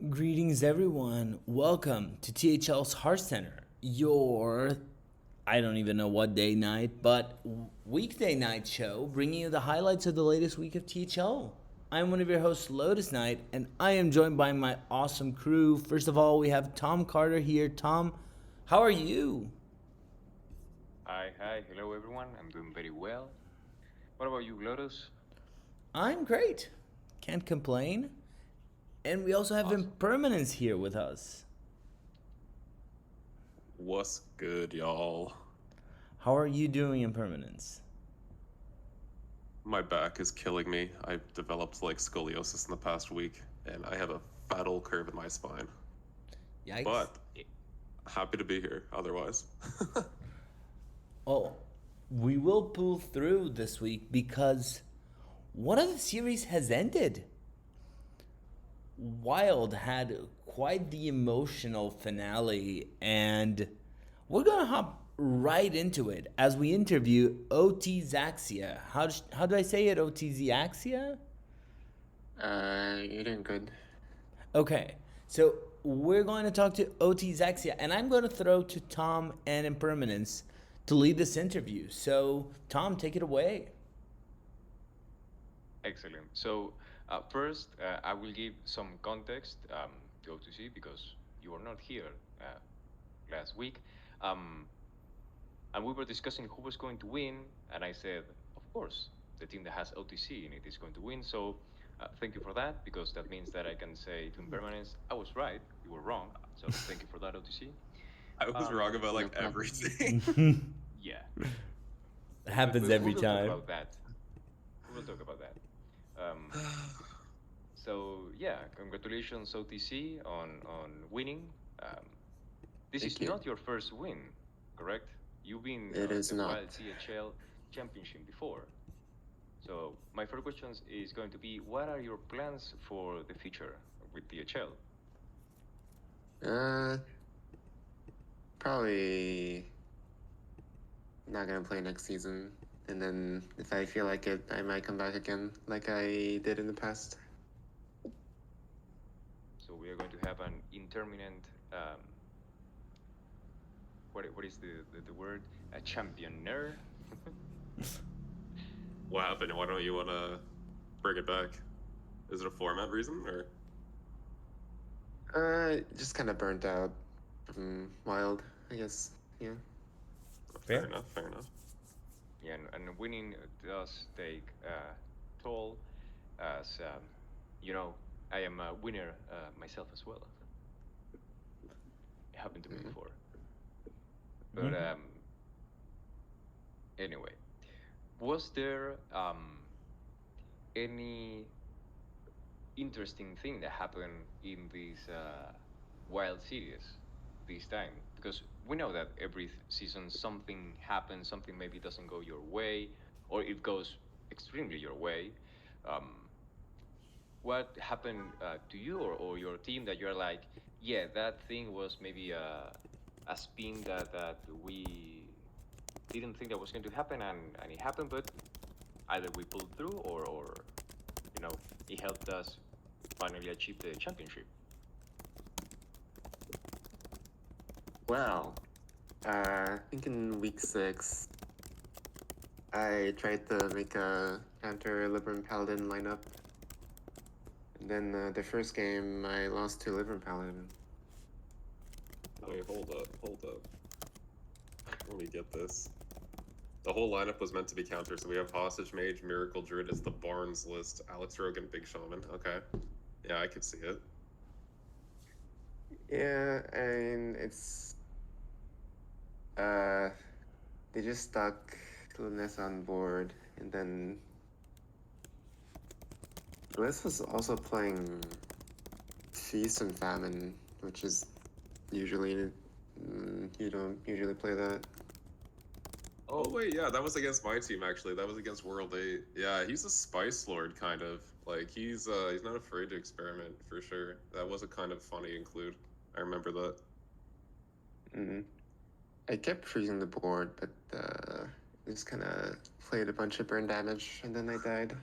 Greetings, everyone. Welcome to THL's Hearthcenter, your I don't even know what day night, but weekday night show, bringing you the highlights of the latest week of THL. I'm one of your hosts, Lotus Knight, and I am joined by my awesome crew. First of all, we have Tom Carter here. Tom, how are you? Hi, hello everyone. I'm doing very well. What about you, Lotus? I'm great. Can't complain. And we also have Awesome. Impermanence here with us. What's good, y'all? How are you doing, Impermanence? My back is killing me. I've developed like scoliosis in the past week, and I have a fatal curve in my spine. Yikes. But happy to be here otherwise. Oh, we will pull through this week because one of the series has ended. Wild had quite the emotional finale, and we're gonna hop right into it as we interview OT Zaxia. How do I say it? OT Zaxia? You're doing good. Okay, so we're going to talk to OT Zaxia, and I'm going to throw to Tom and Impermanence to lead this interview. So, Tom, take it away. Excellent. So, first, I will give some context to O2C because you were not here last week. Um, and we were discussing who was going to win, and I said, of course, the team that has OTC in it is going to win. So, thank you for that because that means that I can say to Impermanence, I was right, you were wrong. So, thank you for that, OTC. I was wrong about No like problem. everything. Yeah, It happens we every will talk time. about that. We will talk about that. Um, So yeah, congratulations OTC on winning. Um, this is Thank you. not your first win, correct? You've been It is the not. Wild CHL championship before. So my first question is going to be, what are your plans for the future with DHL? Uh, Probably not gonna play next season. And then if I feel like it, I might come back again, like I did in the past. So we are going to have an intermittent. What is the word? A championer. What happened? Why don't you want to bring it back? Is it a format reason or? Just kind of burnt out from Wild, I guess. Yeah. Fair Fair. enough. Fair enough. Yeah, and winning does take toll, as you know, I am a winner myself as well. It happened to me Mhm. before. But anyway, was there any interesting thing that happened in this Wild Series this time? Because we know that every season something happens, something maybe doesn't go your way, or it goes extremely your way. Um, what happened to you or your team that you're like, yeah, that thing was maybe a spin that we didn't think that was going to happen, and it happened, but either we pulled through or you know it helped us finally achieve the championship. Well, I think in week 6, I tried to make a counter Libram Paladin lineup. And then the first game, I lost to Libram Paladin. Wait, hold up. Hold up. Let me get this. The whole lineup was meant to be counter, so we have Hostage Mage, Miracle Druid. It's the Barnes list. Alex Rogan, Big Shaman. Okay. Yeah, I could see it. Yeah, and it's they just stuck Lunes on board, and then Lunes was also playing Feast and Famine, which is usually you don't usually play that. Oh wait, yeah, that was against my team actually. That was against World 8. Yeah, he's a spice lord kind of. Like he's not afraid to experiment for sure. That was a kind of funny include. I remember that. Mm. I kept freezing the board, but just kind of played a bunch of burn damage, and then I died.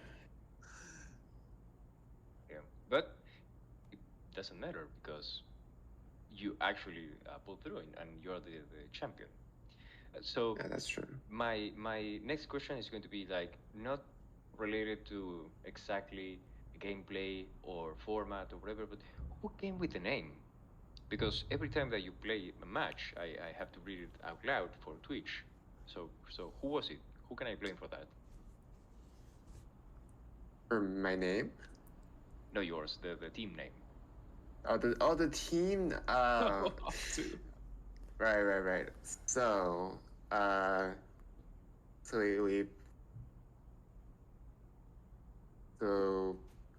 Yeah, but doesn't matter because you actually pull through and you're the champion. So Yeah, that's true. my next question is going to be like not related to exactly gameplay or format or whatever, but who came with the name? Because every time that you play a match, I have to read it out loud for Twitch. So who was it? Who can I blame for that? For my name? No, yours, the team name. The team. Too. Right. So, so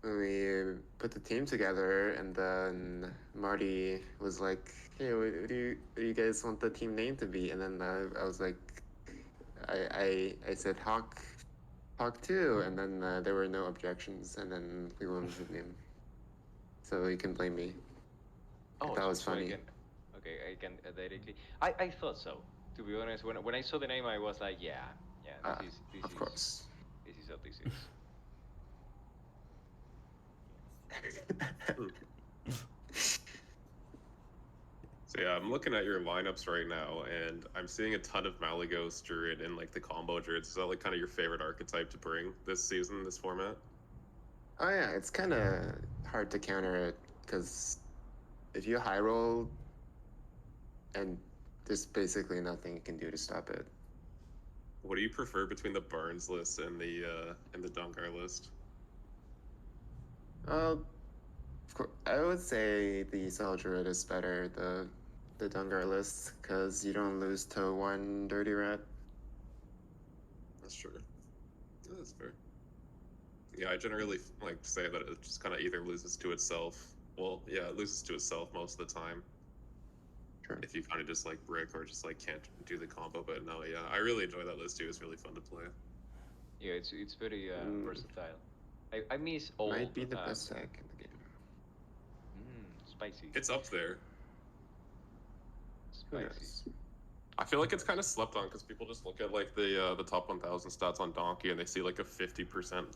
so we put the team together, and then Marty was like, "Hey, what do you guys want the team name to be?" And then I was like, I said Hawk 2, and then there were no objections, and then we went with the name. So you can blame me. Oh, That was so funny. I can directly. I thought so. To be honest, when I saw the name, I was like, yeah, Of course. this is what this is. So yeah, I'm looking at your lineups right now, and I'm seeing a ton of Malygos Druid and like the combo Druids. Is that like kind of your favorite archetype to bring this season, this format? Oh yeah, it's kind of hard to counter it because if you high roll, and there's basically nothing you can do to stop it. What do you prefer between the Barnes list and the Dungar list? Of course, I would say the Soldier is better, the Dungar list, because you don't lose to one Dirty Rat. That's true. Yeah, that's fair. Yeah, I generally like to say that it just kind of either loses to itself. Well, yeah, it loses to itself most of the time. Sure. If you kind of just like brick or just like can't do the combo. But no, yeah, I really enjoy that list too. It's really fun to play. Yeah, it's very versatile. I miss old. Might be the best deck in the game. Spicy. It's up there. Who Spicy. knows? I feel like it's kind of slept on because people just look at like the top 1,000 stats on Donkey and they see like a 50%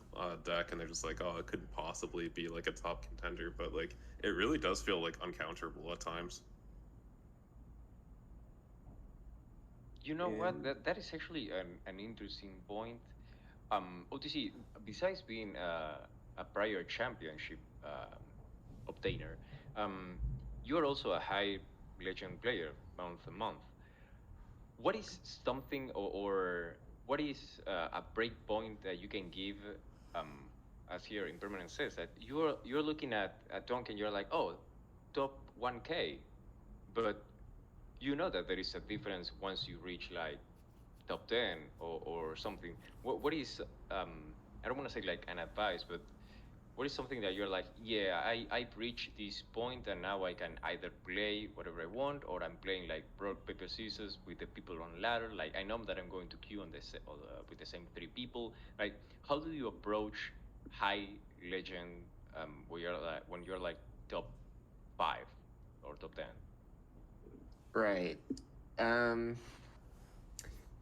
deck and they're just like, oh, it couldn't possibly be like a top contender. But like, it really does feel like uncounterable at times. You know what? And- That is actually an interesting point. OTC, besides being a prior championship obtainer, you're also a high legend player month to month. What is something or what is a break point that you can give, um, as here Impermanent says, that you're looking at Donkey and you're like, oh, top 1K, but you know that there is a difference once you reach like top 10 or something. What is I don't want to say like an advice, but what is something that you're like, yeah, I've reached this point and now I can either play whatever I want or I'm playing like rock paper scissors with the people on ladder. Like I know that I'm going to queue on with the same three people. Like how do you approach high legend when you're like top 5 or top 10? Right. Um.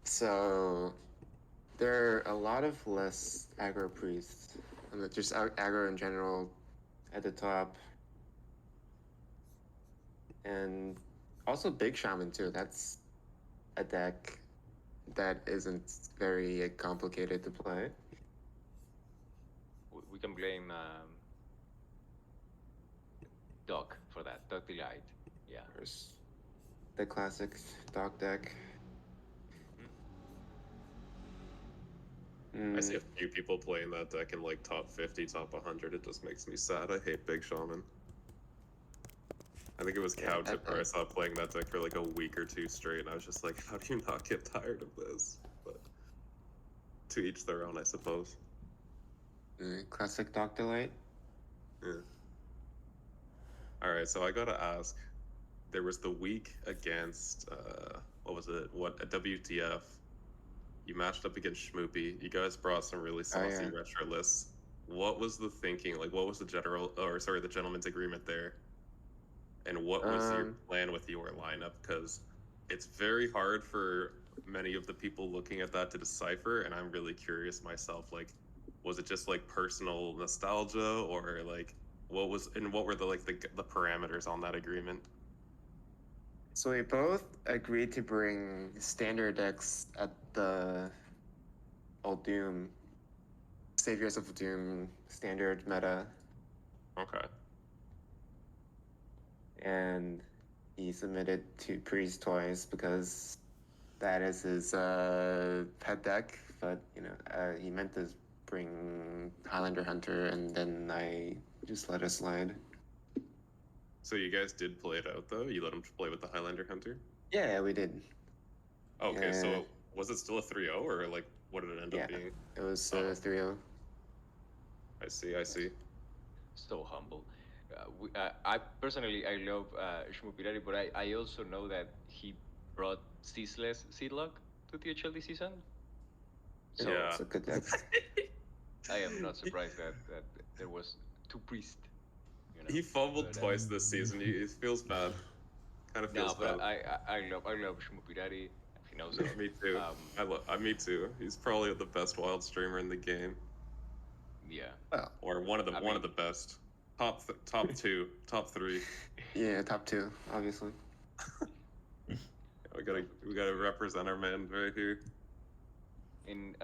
So there are a lot of less aggro priests, just aggro in general, at the top, and also big shaman too. That's a deck that isn't very complicated to play. We can blame Doc for that. Doc Delight. Yeah. There's the classic dog deck. I see a few people playing that deck in like top 50, top 100. It just makes me sad. I hate Big Shaman. I think it was Yeah, Cowtip where I saw playing that deck for like a week or two straight, and I was just like, how do you not get tired of this? But to each their own, I suppose. Classic Dog Delight. Yeah. All right, so I gotta ask. There was the week against what was it? What a WTF? You matched up against Schmoopy. You guys brought some really saucy yeah. retro lists. What was the thinking? Like, what was the the gentleman's agreement there? And what was your plan with your lineup? Because it's very hard for many of the people looking at that to decipher, and I'm really curious myself. Like, was it just like personal nostalgia, or like what were the parameters on that agreement? So we both agreed to bring standard decks at the old Doom, Saviors of Doom standard meta, Okay. and he submitted to Priest twice because that is his pet deck. But he meant to bring Highlander Hunter, and then I just let it slide. So you guys did play it out though? You let him play with the Highlander Hunter? Yeah, we did. Okay, Yeah. so was it still a 3-0 or like what did it end up being? It was Oh. 3-0. I see. So humble. I personally I love Shmupirari, but I also know that he brought ceaseless Seedlock to THL this season. So Yeah. It's a good deck. I am not surprised that there was two priests. He fumbled But, twice this season. It feels bad. Kind of No, feels but bad. I love Shmupirari. He knows it. Me too. Um, Me too. He's probably the best wild streamer in the game, Yeah. Well, or one of the best. Top 2, top 3. yeah, top 2, obviously. We gotta represent our man right here. And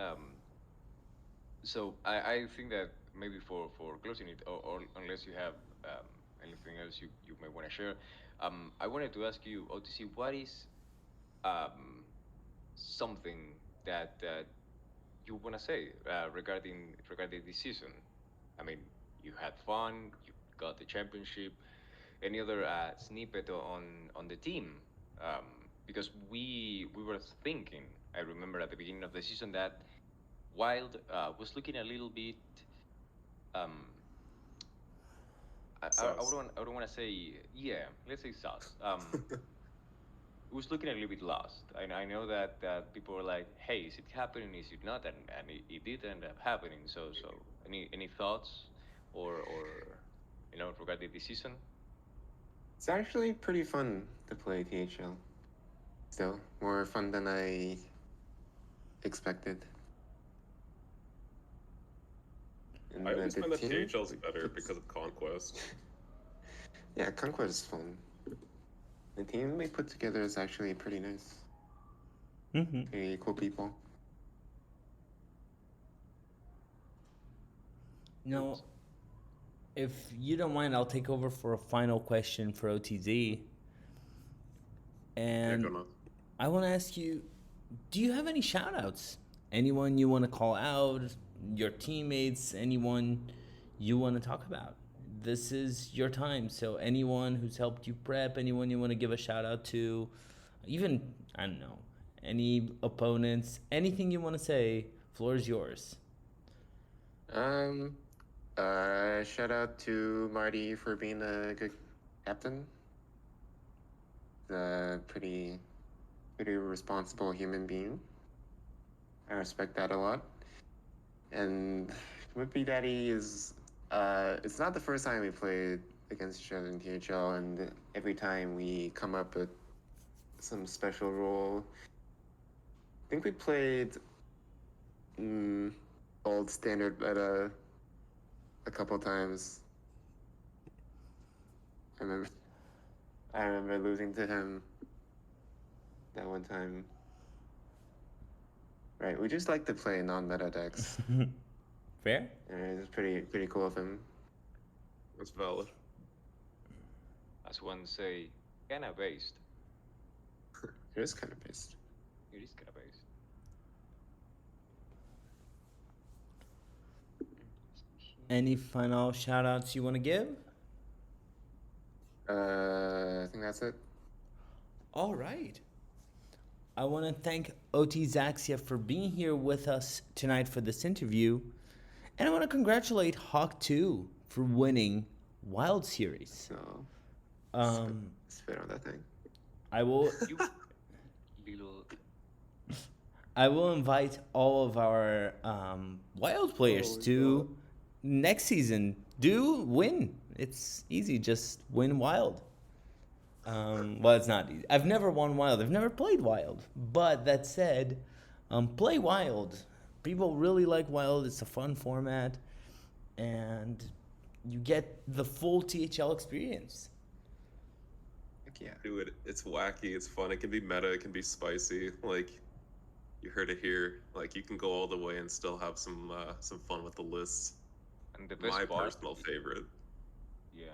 so I think that maybe for closing it, or unless you have anything else you may want to share, I wanted to ask you, OTC, what is something that you want to say regarding this season? I mean, you had fun, you got the championship. Any other snippet on the team? Because we were thinking, I remember at the beginning of the season that Wild was looking a little bit. I don't want to say, yeah, let's say sus. It was looking a little bit lost. I know that people were like, hey, is it happening? Is it not? And it did end up happening. So any thoughts or regarding this season? It's actually pretty fun to play THL. Still, more fun than I expected. And I always the find that team- THL's better because of Conquest. Yeah, Conquest is fun. The team they put together is actually pretty nice. Mm-hmm. Very cool people. No, if you don't mind, I'll take over for a final question for OTZ. And Yeah, go on. I want to ask you, do you have any shout outs? Anyone you want to call out? Your teammates? Anyone you want to talk about? This is your time. So anyone who's helped you prep, anyone you want to give a shout out to, even, I don't know, any opponents, anything you want to say, floor is yours. Shout out to Marty for being a good captain. A pretty responsible human being. I respect that a lot. And Whippy Daddy is it's not the first time we played against each other in THL, and every time we come up with some special rule. I think we played old standard meta a couple times. I remember losing to him that one time. Right, we just like to play non-meta decks. Fair? And it's pretty cool of him. That's valid. As one say, kinda based. It is kind of based. It is kinda based. Any final shout outs you want to give? I think that's it. All right. I want to thank OT Zaxia for being here with us tonight for this interview. And I want to congratulate Hawk2 for winning Wild Series. So, spit on that thing. I will You little. I will invite all of our Wild players to next season. Do win. It's easy. Just win Wild. Well, it's not easy. I've never won Wild. I've never played Wild. But that said, play Wild. People really like Wild. It's a fun format. And you get the full THL experience. Heck yeah. Dude, it's wacky, it's fun, it can be meta, it can be spicy. Like, you heard it here. Like, you can go all the way and still have some fun with the lists. And the best My part, personal favorite. yeah,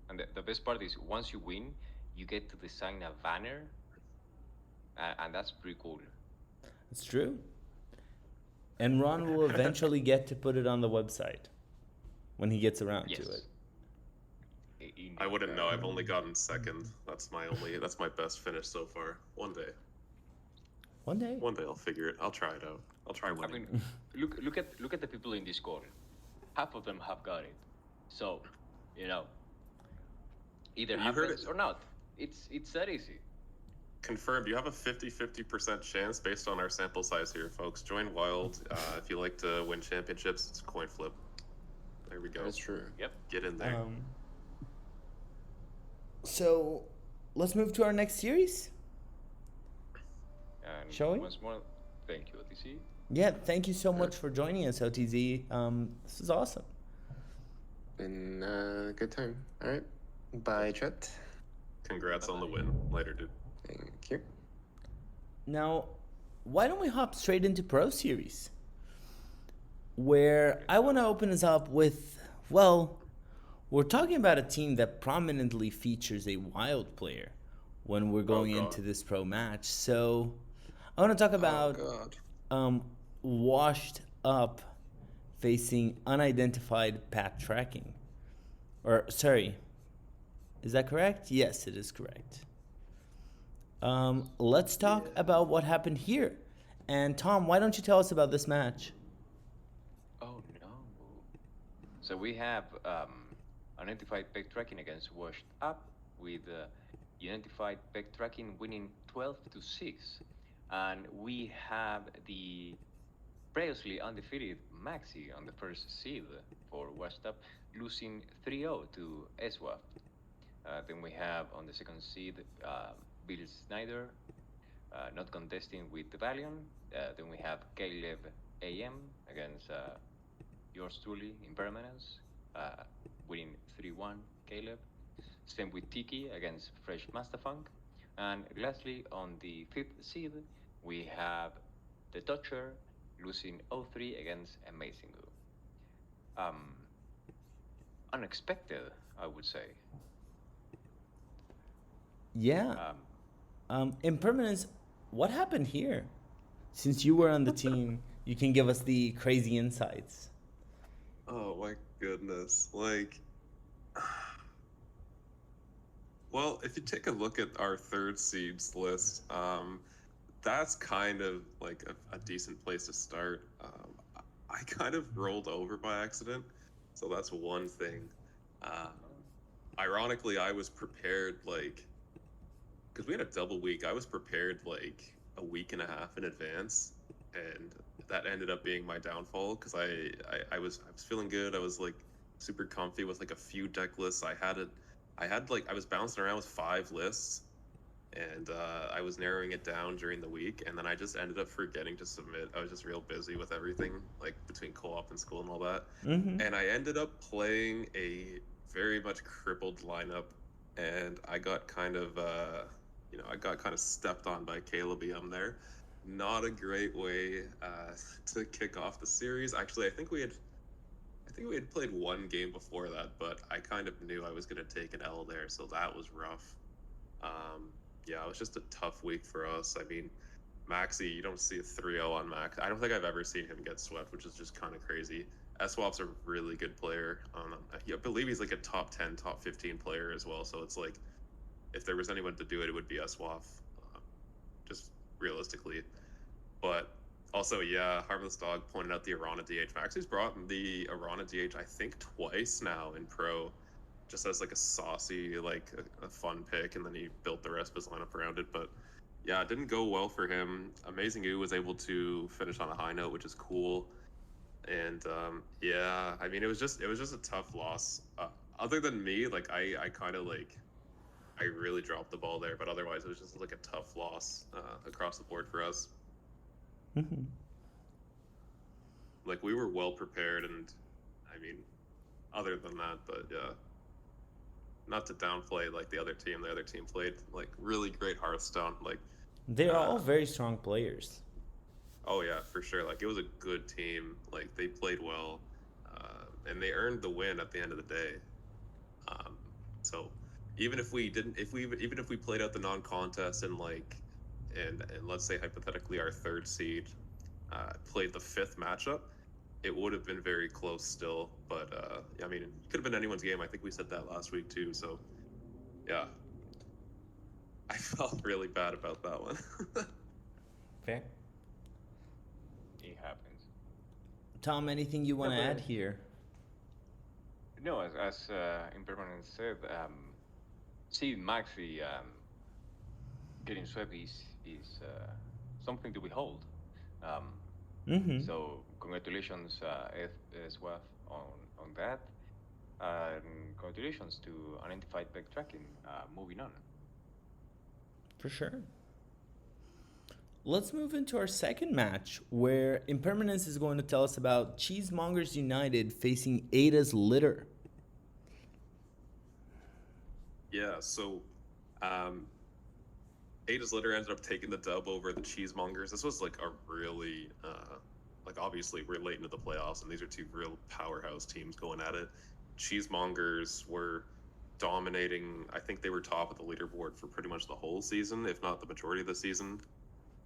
and the best part is once you win, you get to design a banner, and that's pretty cool. It's true. And Ron will eventually get to put it on the website when he gets around Yes. to it. I wouldn't know. I've only gotten second. That's my best finish so far. One day One day. I'll figure it. I'll try it out. I'll try I winning. mean, look at the people in this call. Half of them have got it. So, either You heard happens it. or not. It's that easy. Confirmed. You have a 50% chance based on our sample size here, folks. Join Wild. If you like to win championships, it's a coin flip. There we go. That's true. Yep. Get in there. So let's move to our next series. And Shall we? once more, thank you, OTC. Yeah, thank you so much for joining us, OTZ. This is awesome. Been a good time. All right. Bye, Chet. Congrats on the win. Later, dude. Thank you. Now, why don't we hop straight into Pro Series? Where I want to open us up with, well, we're talking about a team that prominently features a wild player when we're going God. into this pro match. So I want to talk about God. washed up facing unidentified path tracking. Or, sorry, is that correct? Yes, it is correct. Let's talk about what happened here. And Tom, why don't you tell us about this match? Oh no. So we have unidentified peg tracking against Washed Up, with unidentified peg tracking winning 12-6, and we have the previously undefeated Maxi on the first seed for Washed Up, losing 3-0 to SWAF. Then we have on the second seed Bill Snyder not contesting with the Valiant. Then we have Caleb AM against yours truly, Impermanence, winning 3-1, Caleb. Same with Tiki against Fresh Masterfunk. And lastly, on the fifth seed, we have the Toucher losing 0-3 against Amazing Goo. Unexpected, I would say. Yeah. Impermanence, what happened here? Since you were on the team, you can give us the crazy insights. Oh my goodness. Like, well, if you take a look at our third seeds list, that's kind of like a decent place to start. I kind of rolled over by accident, so that's one thing. Ironically, I was prepared, like, because we had a double week, I was prepared like a week and a half in advance, and that ended up being my downfall because I was feeling good. I was like super comfy with like a few deck lists. I was bouncing around with 5 lists, and I was narrowing it down during the week, and then I just ended up forgetting to submit. I was just real busy with everything, like between co-op and school and all that. And I ended up playing a very much crippled lineup, and I got kind of stepped on by Caleb EM there. Not a great way to kick off the series. Actually, I think we had played one game before that, but I kind of knew I was going to take an L there, so that was rough. Yeah, it was just a tough week for us. I mean, Maxi, you don't see a 3-0 on Max. I don't think I've ever seen him get swept, which is just kind of crazy. SWAP's a really good player. I believe he's like a top 10, top 15 player as well, so it's like, if there was anyone to do it, it would be SWAF, just realistically. But also, yeah, Harmless Dog pointed out the Arana DH. Maxi's brought the Arana DH, I think, twice now in Pro, just as like a saucy, like a fun pick, and then he built the rest of his lineup around it. But yeah, it didn't go well for him. Amazing Goo was able to finish on a high note, which is cool. And yeah, I mean, it was just a tough loss. Other than me, like I kind of like, I really dropped the ball there, but otherwise it was just like a tough loss across the board for us. Like, we were well prepared, and I mean, other than that, but yeah. Not to downplay like the other team. The other team played like really great Hearthstone. Like, They're all uh, very strong players. oh yeah, for sure. Like it was a good team. Like they played well, and they earned the win at the end of the day. Um, so even if we didn't, even if we played out the non-contest and like, and let's say hypothetically our third seed played the fifth matchup, it would have been very close still. But yeah, I mean, it could have been anyone's game. I think we said that last week too. So yeah, I felt really bad about that one. Fair. It happens. Tom, anything you want to but add here? No, as Impermanent said, see Maxi getting swept is something to behold. Um, Mm-hmm. so congratulations, Swath, on that, and congratulations to unidentified backtracking. Moving on. For sure. Let's move into our second match, where Impermanence is going to tell us about Cheesemongers United facing Ada's Litter. Yeah, so Ada's Litter ended up taking the dub over the Cheesemongers. This was like a really, like obviously we're late into the playoffs, and these are two real powerhouse teams going at it. Cheesemongers were dominating. I think they were top of the leaderboard for pretty much the whole season, if not the majority of the season.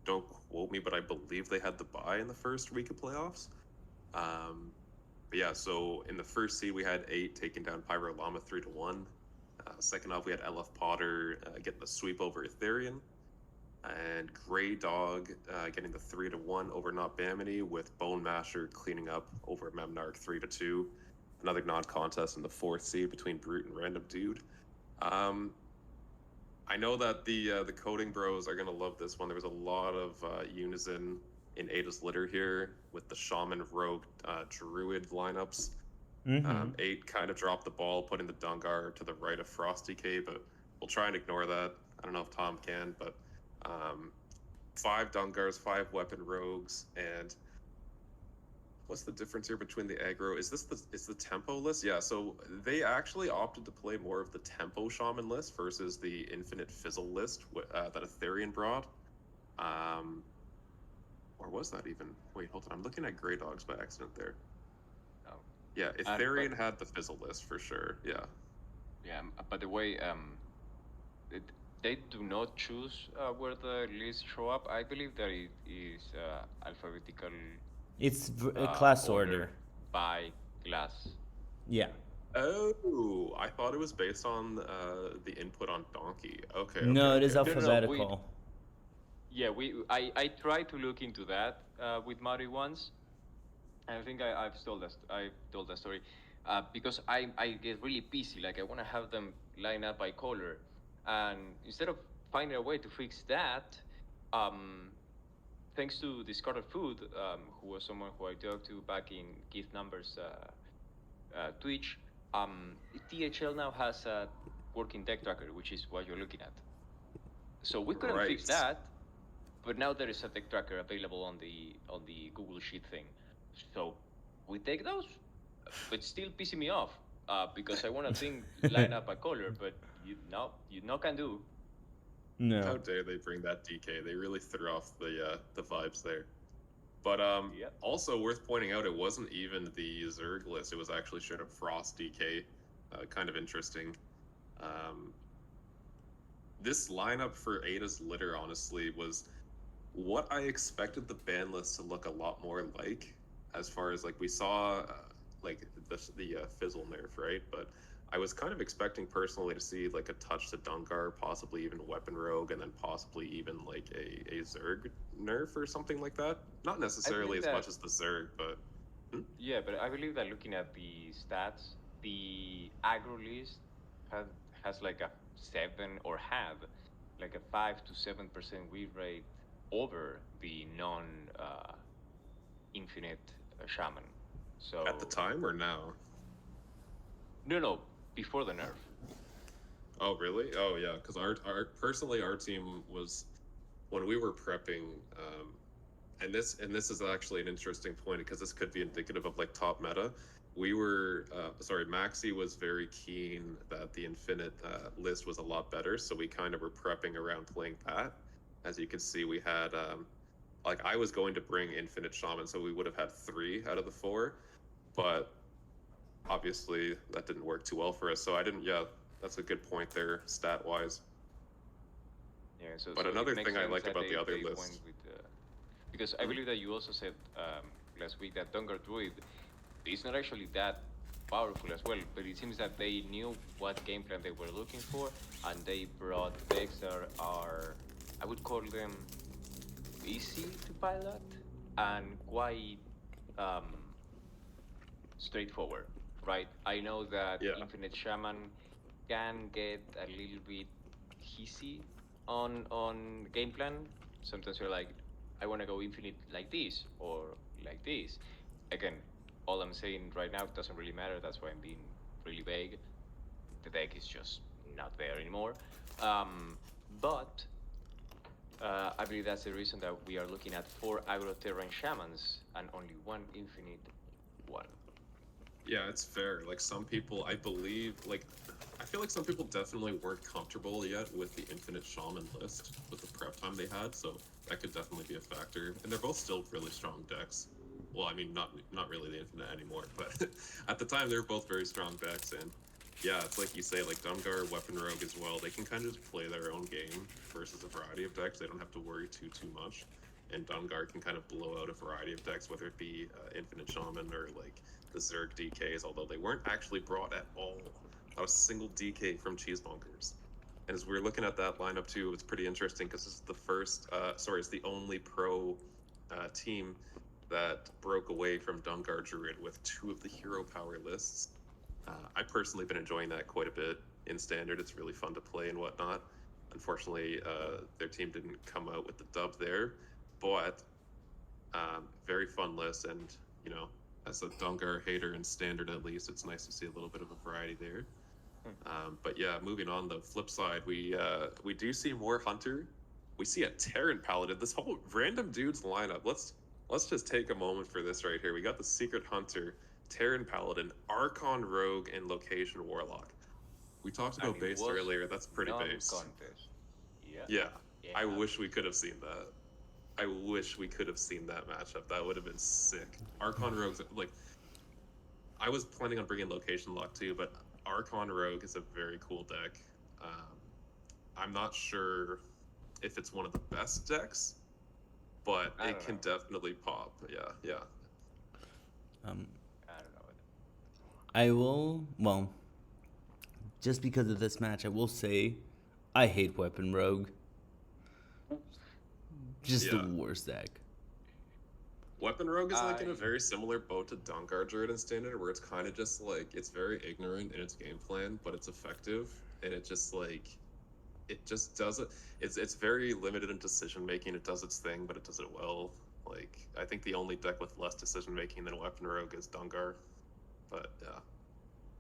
Don't quote me, but I believe they had the bye in the first week of playoffs. But yeah, so in the first seed we had 8 taking down Pyro Llama 3-1. Second off, we had LF Potter getting the sweep over Ethereum, and Grey Dog getting the 3-1 over Not Bamini, with Bone Masher cleaning up over Memnarch 3-2. Another non-contest in the fourth seed between Brute and Random Dude. I know that the coding bros are gonna love this one. There was a lot of unison in Ada's Litter here with the Shaman, Rogue, Druid lineups. Mm-hmm. 8 kind of dropped the ball, putting the Dungar to the right of Frosty K, but we'll try and ignore that. I don't know if Tom can, but 5 Dungars, 5 weapon rogues, and what's the difference here between the aggro? Is the tempo list? Yeah, so they actually opted to play more of the tempo shaman list versus the infinite fizzle list that Ethereum brought. Or was that even? Wait, hold on. I'm looking at Grey Dogs by accident there. Oh. Yeah, Ethereum had the fizzle list for sure. Yeah. Yeah, by the way, they do not choose where the lists show up. I believe that it is alphabetical It's a class order. by class. Yeah. Oh, I thought it was based on the input on Donkey. Okay. No, it is okay. alphabetical. Yeah, I tried to look into that with Mario once. I think I've told that story because I get really pissy. Like I want to have them line up by color, and instead of finding a way to fix that, thanks to Discarded Food, who was someone who I talked to back in Keith Numbers Twitch, THL now has a working deck tracker, which is what you're looking at. So we couldn't fix that, but now there is a deck tracker available on the Google Sheet thing. So we take those, but still pissing me off because I want to think line up a color, but you can do. No. How dare they bring that DK? They really threw off the vibes there. But also worth pointing out, it wasn't even the Zerg list. It was actually straight up Frost DK. Kind of interesting. This lineup for Ada's Litter, honestly, was what I expected the ban list to look a lot more like. As far as like we saw, like the fizzle nerf, right? But I was kind of expecting personally to see like a touch to Dungar, possibly even Weapon Rogue, and then possibly even like a Zerg nerf or something like that. Not necessarily as much as the Zerg, but yeah, but I believe that looking at the stats, the aggro list has like a 7 or had like a 5 to 7% win rate over the non infinite shaman. So at the time or now? No, before the nerf. Oh really? Oh yeah, because our team was when we were prepping, and this is actually an interesting point because this could be indicative of like top meta. we were sorry, Maxi was very keen that the Infinite list was a lot better, so we kind of were prepping around playing that. As you can see, we had like I was going to bring Infinite Shaman, so we would have had 3 out of the 4, but obviously that didn't work too well for us. So I didn't. Yeah, that's a good point there, stat wise. Yeah, so But so it another makes thing I sense like that about the other they list. went with because I believe that you also said last week that Dungar Druid is not actually that powerful as well, but it seems that they knew what game plan they were looking for, and they brought decks that are, I would call them easy to pilot and quite um, straightforward, right? I know that Yeah. Infinite Shaman can get a little bit hissy on game plan. Sometimes you're like, I want to go infinite like this or like this. Again, all I'm saying right now doesn't really matter. That's why I'm being really vague. The deck is just not there anymore. But I believe that's the reason that we are looking at 4 aggro terrain shamans and only 1 infinite one. Yeah, it's fair. Like some people, I believe, like I feel like some people definitely weren't comfortable yet with the Infinite Shaman list with the prep time they had, so that could definitely be a factor. And they're both still really strong decks. Well, I mean, not really the Infinite anymore, but at the time they were both very strong decks. And yeah, it's like you say, like Dungar, Weapon Rogue as well. They can kind of just play their own game versus a variety of decks. They don't have to worry too much. And Dungar can kind of blow out a variety of decks, whether it be Infinite Shaman or like the Zerg DKs, although they weren't actually brought at all. Not a single DK from Cheesemonger. And as we were looking at that lineup too, it's pretty interesting because this is the first, it's the only pro team that broke away from Dungar Druid with 2 of the hero power lists. I personally been enjoying that quite a bit in Standard. It's really fun to play and whatnot. Unfortunately, their team didn't come out with the dub there, but very fun list. And you know, as a Dungar hater in Standard, at least, it's nice to see a little bit of a variety there. But yeah, moving on. The flip side, we do see more Hunter. We see a Terran Paladin. This whole random dude's lineup. Let's just take a moment for this right here. We got the Secret Hunter, Terran Paladin, Archon Rogue, and Location Warlock. We talked And about it base was earlier. That's pretty base. non-contest. Yeah. Yeah, Yeah. I wish we could have seen that. I wish we could have seen that matchup. That would have been sick. Archon Rogue's like, I was planning on bringing Location Lock too, but Archon Rogue is a very cool deck. I'm not sure if it's one of the best decks, but I it don't can know. definitely pop. Yeah. Um, I don't know. I will, well, just because of this match, I will say I hate Weapon Rogue. Just the Yeah. worst deck. Weapon Rogue is like in a I- very similar boat to Dungar Druid in Standard, where it's kind of just like it's very ignorant in its game plan, but it's effective, and it just like it just does it. It's very limited in decision making. It does its thing, but it does it well. Like I think the only deck with less decision making than Weapon Rogue is Dungar, but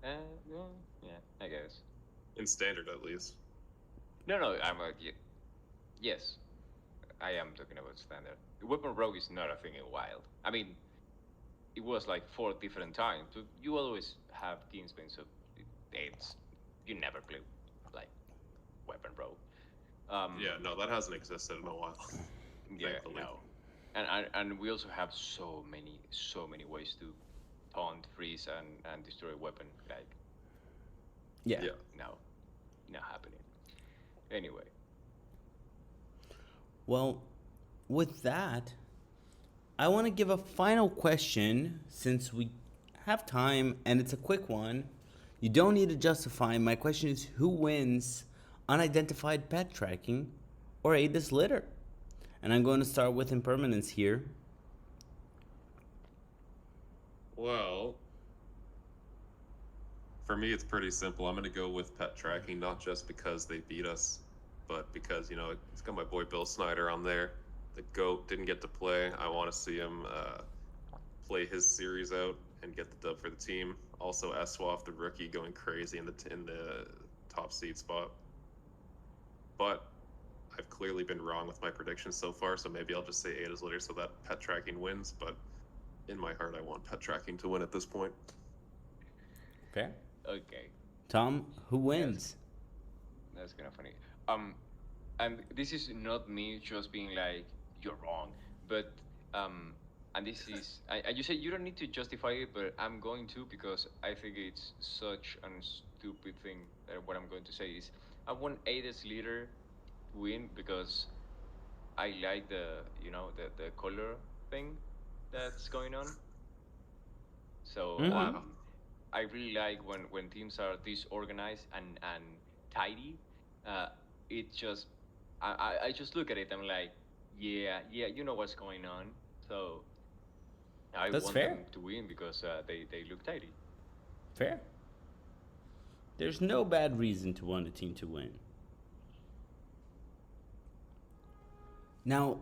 yeah, yeah, I guess. in Standard at least. No, I'm yes, I am talking about standard. Weapon Rogue is not a thing in Wild. I mean, it was like 4 different times. But you always have Kingsman, so it's you never play like Weapon Rogue. Yeah, no, that hasn't existed in a while. Yeah, thankfully. no. And we also have so many ways to taunt, freeze, and destroy a weapon. Like Yeah. Yeah. no, not happening. Anyway, Well, with that, I want to give a final question since we have time and it's a quick one. You don't need to justify. My question is who wins unidentified pet tracking or Aegis litter? And I'm going to start with impermanence here. Well, for me, it's pretty simple. I'm going to go with pet tracking, not just because they beat us, but because, you know, it's got my boy Bill Snyder on there. The GOAT didn't get to play. I want to see him play his series out and get the dub for the team. Also, Eswaf, the rookie, going crazy in the top seed spot. But I've clearly been wrong with my predictions so far, so maybe I'll just say Ada's litter so that pet tracking wins. But in my heart, I want pet tracking to win at this point. Fair. Okay, Tom, who wins? that's kind of funny. And this is not me just being like you're wrong, but and this is and you say you don't need to justify it, but I'm going to because I think it's such a stupid thing that what I'm going to say is I want Aida's leader to win because I like the color thing that's going on. So Mm-hmm. Wow. I really like when teams are disorganized and tidy. Uh, it just I just look at it. I'm like, yeah, you know what's going on. So I That's want fair. them to win because they look tidy. Fair. There's no bad reason to want a team to win. Now,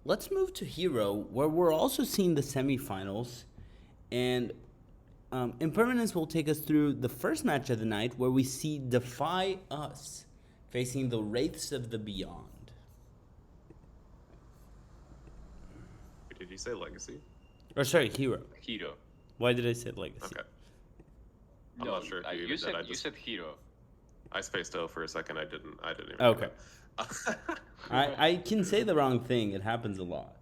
let's move to Hero, where we're also seeing the semifinals. And Impermanence will take us through the first match of the night, where we see Defy Us facing the Wraiths of the Beyond. Did you say legacy? Or sorry, Hero. Hero. Why did I say Legacy? Okay. I'm No, not sure if you you even said did. you said hero. I spaced out for a second. I didn't even. Okay. Hear that. I can say the wrong thing. It happens a lot.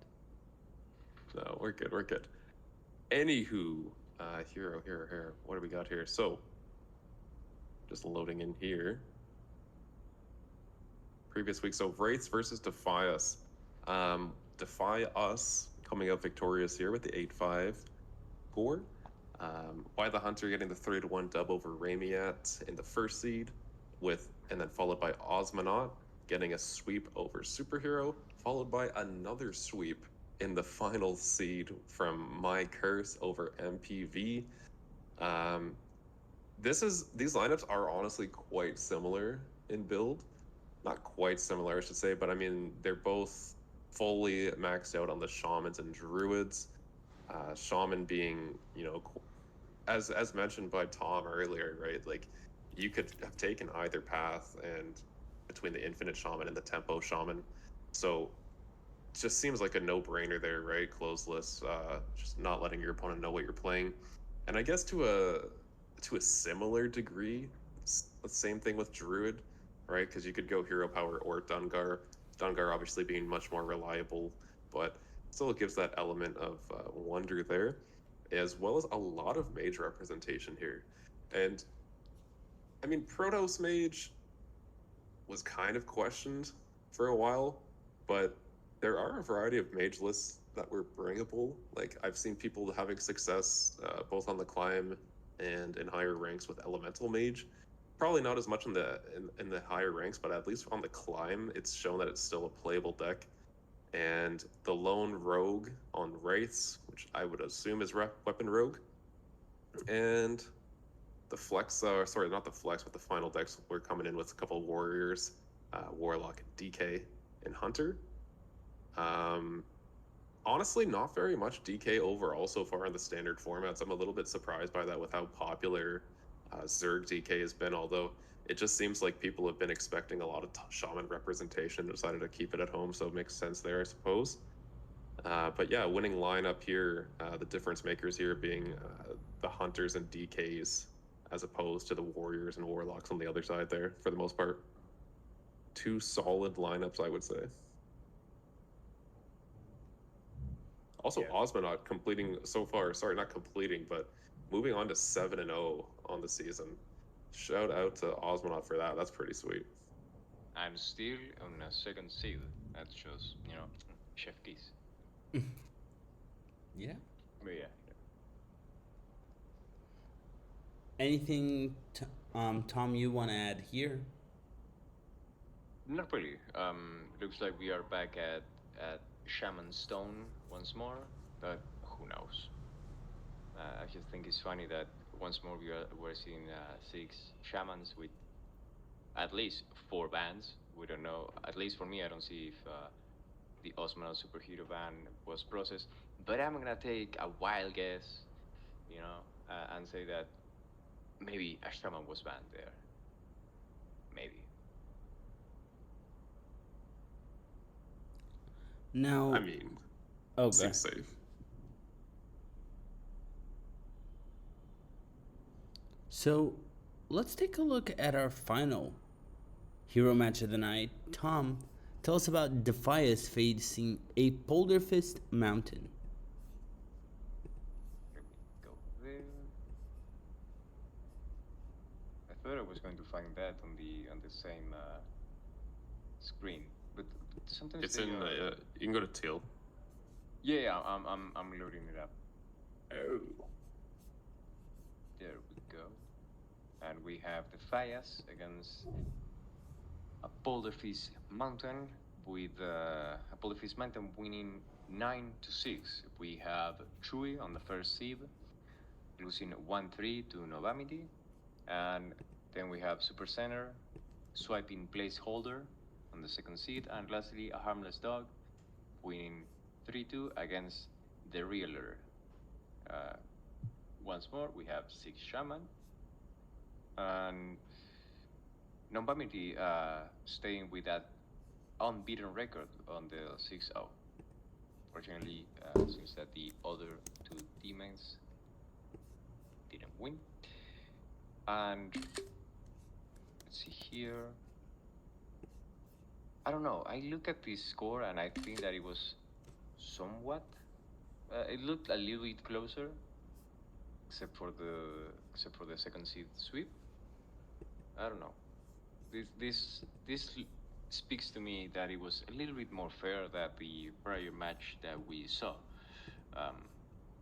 No, we're good. We're good. Anywho, hero. What do we got here? So, just loading in here. Previous week, so Wraiths versus Defy Us. Defy Us coming out victorious here with the 8-5 score. By the Hunter getting the 3-1 dub over Ramiat in the first seed, and then followed by Osmonaut getting a sweep over Superhero, followed by another sweep in the final seed from My Curse over MPV. These lineups are honestly quite similar in build. Not quite similar, I should say, but I mean they're both fully maxed out on the Shamans and Druids. Shaman being, as mentioned by Tom earlier, right? Like you could have taken either path, and between the Infinite Shaman and the Tempo Shaman, so it just seems like a no-brainer there, right? Closed list, just not letting your opponent know what you're playing, and I guess to a similar degree, the same thing with Druid, right? Because you could go Hero Power or Dungar. Dungar obviously being much more reliable, but still gives that element of wonder there, as well as a lot of mage representation here. And I mean, Protoss Mage was kind of questioned for a while, but there are a variety of mage lists that were bringable. Like I've seen people having success both on the climb and in higher ranks with Elemental Mage. Probably not as much in the higher ranks, but at least on the climb, it's shown that it's still a playable deck. And the lone rogue on Wraiths, which I would assume is weapon rogue, and the flex, sorry, not the flex, but the final decks we're coming in with a couple of warriors, warlock, DK, and hunter. Honestly, not very much DK overall so far in the standard formats. I'm a little bit surprised by that with how popular Zerg DK has been, although it just seems like people have been expecting a lot of Shaman representation and decided to keep it at home, so it makes sense there, I suppose. But yeah, winning lineup here, the difference makers here being the Hunters and DKs as opposed to the Warriors and Warlocks on the other side there, for the most part. Two solid lineups, I would say. Also, Yeah. Osmonaut completing so far, sorry, not completing, but moving on to 7-0 on the season. Shout out to Osmonaut for that. That's pretty sweet. I'm still on a second seed. That's just chef kiss. Yeah. But yeah. Anything, Tom, you want to add here? Not really. Looks like we are back at Shaman Stone once more, but who knows? I just think it's funny that once more we're seeing 6 shamans with at least 4 bans. We don't know. At least for me, I don't see if the Osmanal superhero ban was processed. But I'm gonna take a wild guess, and say that maybe a shaman was banned there. Maybe. Now, I mean, okay. seems safe. So let's take a look at our final hero match of the night. Tom, tell us about Defias facing a Polderfist Mountain. Let me go there. I thought I was going to find that on the same screen, but sometimes It's they in. are. You can go to teal. Yeah, I'm loading it up. Oh. There we go. And we have the Fayas against a Polderfish Mountain with a Polderfish Mountain winning 9-6. We have Chui on the first seed, losing 1-3 to Novamity. And then we have Super Center swiping placeholder on the second seed. And lastly, a Harmless Dog winning 3-2 against the Realer. Once more, we have 6 Shaman. And Novamity staying with that unbeaten record on the 6-0. Fortunately, seems that the other two teammates didn't win. And let's see here. I don't know. I look at this score and I think that it was somewhat. It looked a little bit closer, except for the second seed sweep. I don't know. This speaks to me that it was a little bit more fair than the prior match that we saw. Um,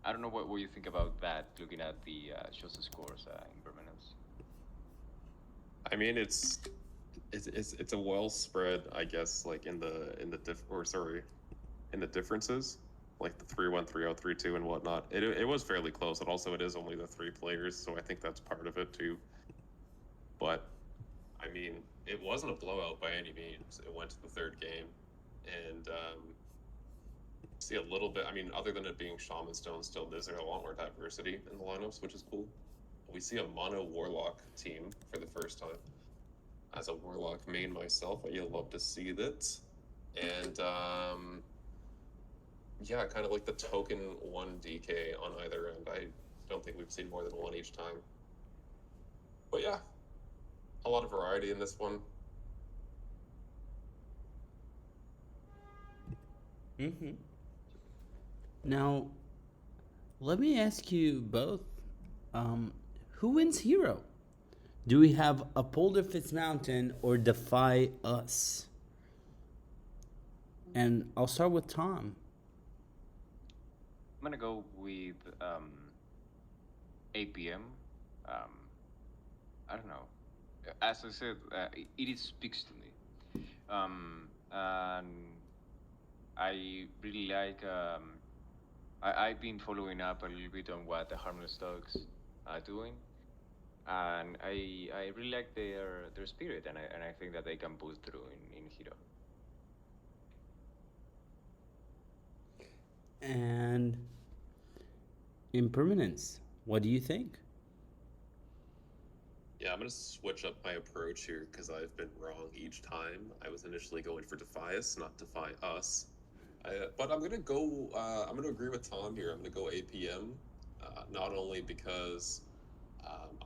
I don't know what you think about that, looking at the just the scores in permanence. I mean, it's a well spread, I guess, like in the in the differences, like the 3-1, 3-0, 3-2, and whatnot. It was fairly close, and also it is only the 3 players, so I think that's part of it too. But I mean, it wasn't a blowout by any means. It went to the third game, and see a little bit. I mean, other than it being Shaman Stone, still there's a lot more diversity in the lineups, which is cool. We see a mono Warlock team for the first time. As a Warlock main myself, you'll love to see that. And yeah, kind of like the token 1 DK on either end. I don't think we've seen more than one each time. But yeah, a lot of variety in this one. Mm-hmm. Now, let me ask you both, who wins hero? Do we have a Polderfist Mountain or Defy Us? And I'll start with Tom. I'm gonna go with APM. I don't know. As I said, it speaks to me, and I really like. I've been following up a little bit on what the Harmless Dogs are doing, and I really like their spirit, and I think that they can pull through in Hero. And Impermanence, what do you think? Yeah, I'm gonna switch up my approach here because I've been wrong each time. I was initially going for Defias, not Defy Us. But I'm gonna go. I'm gonna agree with Tom here. I'm gonna go APM, not only because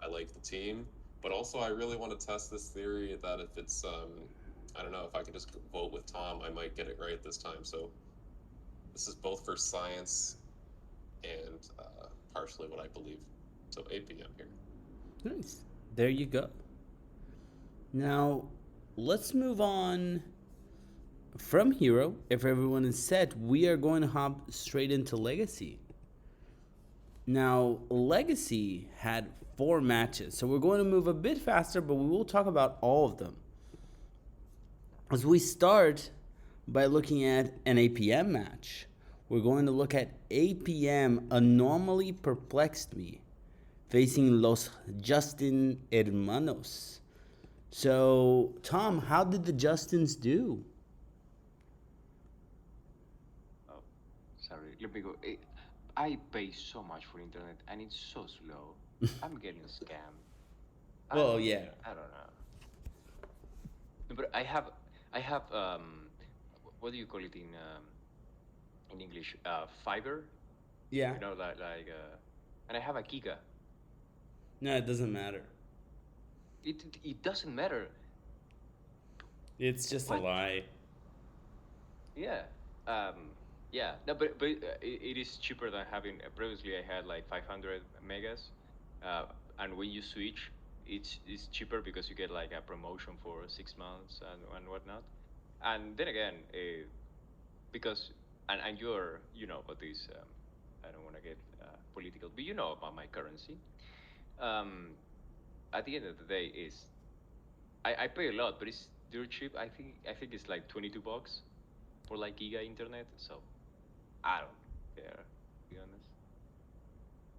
I like the team, but also I really want to test this theory that if it's I don't know, if I can just vote with Tom, I might get it right this time. So this is both for science and partially what I believe. So APM here. Nice. There you go. Now, let's move on from Hero. If everyone is set, we are going to hop straight into Legacy. Now, Legacy had 4 matches, so we're going to move a bit faster, but we will talk about all of them. As we start by looking at an APM match, we're going to look at APM Anomaly Perplexed Me facing Los Justin Hermanos. So, Tom, how did the Justins do? Oh, sorry. Let me go. I pay so much for internet, and it's so slow. I'm getting scammed. Well, yeah. I don't know. No, but I have what do you call it in English? Fiber. Yeah. You know, like and I have a Giga. No, it doesn't matter. It doesn't matter. It's just a What? lie. Yeah. Yeah. No, but it is cheaper than having. Previously, I had like 500 megas, uh, and when you switch, it's cheaper because you get like a promotion for 6 months and whatnot. And then again, because and you know about this. I don't want to get political, but you know about my currency. Um, at the end of the day, is I pay a lot, but it's dirt cheap. I think it's like $22 for like giga internet. So I don't care, to be honest.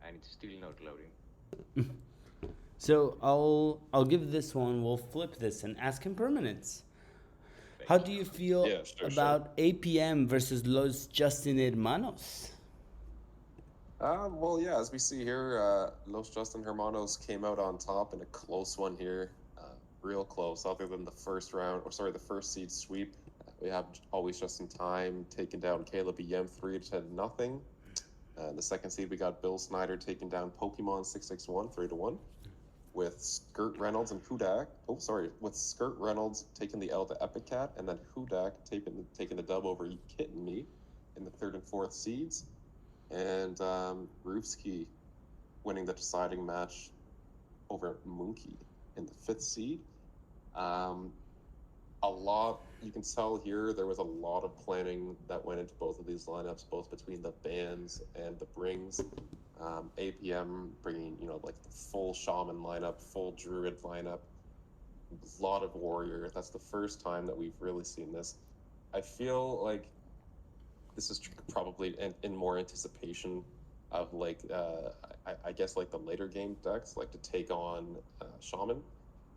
And it's still not loading. So I'll give this one. We'll flip this and ask him permanence. How Thank do you. you feel Yeah, sure. about APM versus Los Justin Hermanos? Well, yeah, as we see here, Los Justin Hermanos came out on top in a close one here. Real close, other than the first round, or sorry, the first seed sweep. We have Always Just in Time taking down Caleb EM 3 to nothing. The second seed, we got Bill Snyder taking down Pokemon 661 3-1. With Skirt Reynolds and Hudak. Oh, sorry, with Skirt Reynolds taking the L to Epic Cat, and then Hudak taking the dub over Kitten Me in the third and fourth seeds, and Roofski winning the deciding match over Monkey in the fifth seed. Um, a lot, you can tell here, there was a lot of planning that went into both of these lineups, both between the bands and the brings. APM bringing, like the full shaman lineup, full druid lineup, a lot of warrior. That's the first time that we've really seen this. I feel like this is probably in more anticipation of like I guess like the later game decks, like to take on shaman.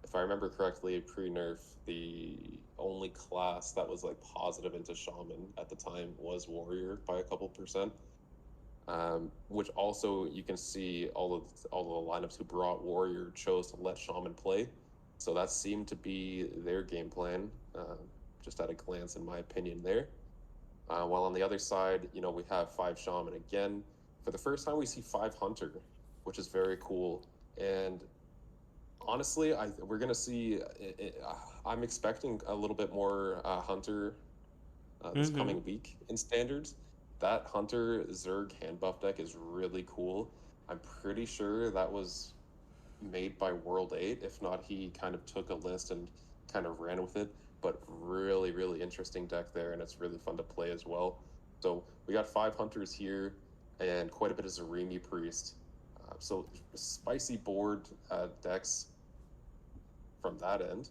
If I remember correctly, pre-nerf, the only class that was like positive into shaman at the time was warrior by a couple percent. Which also you can see all of the lineups who brought warrior chose to let shaman play, so that seemed to be their game plan. Just at a glance, in my opinion, there. While on the other side, we have 5 shaman again. For the first time, we see 5 hunter, which is very cool. And honestly, we're gonna see. I'm expecting a little bit more hunter this coming week in standards. That hunter Zerg hand buff deck is really cool. I'm pretty sure that was made by World 8. If not, he kind of took a list and kind of ran with it. But really, really interesting deck there, and it's really fun to play as well. So we got 5 hunters here, and quite a bit of Zarimi Priest. So spicy board decks from that end,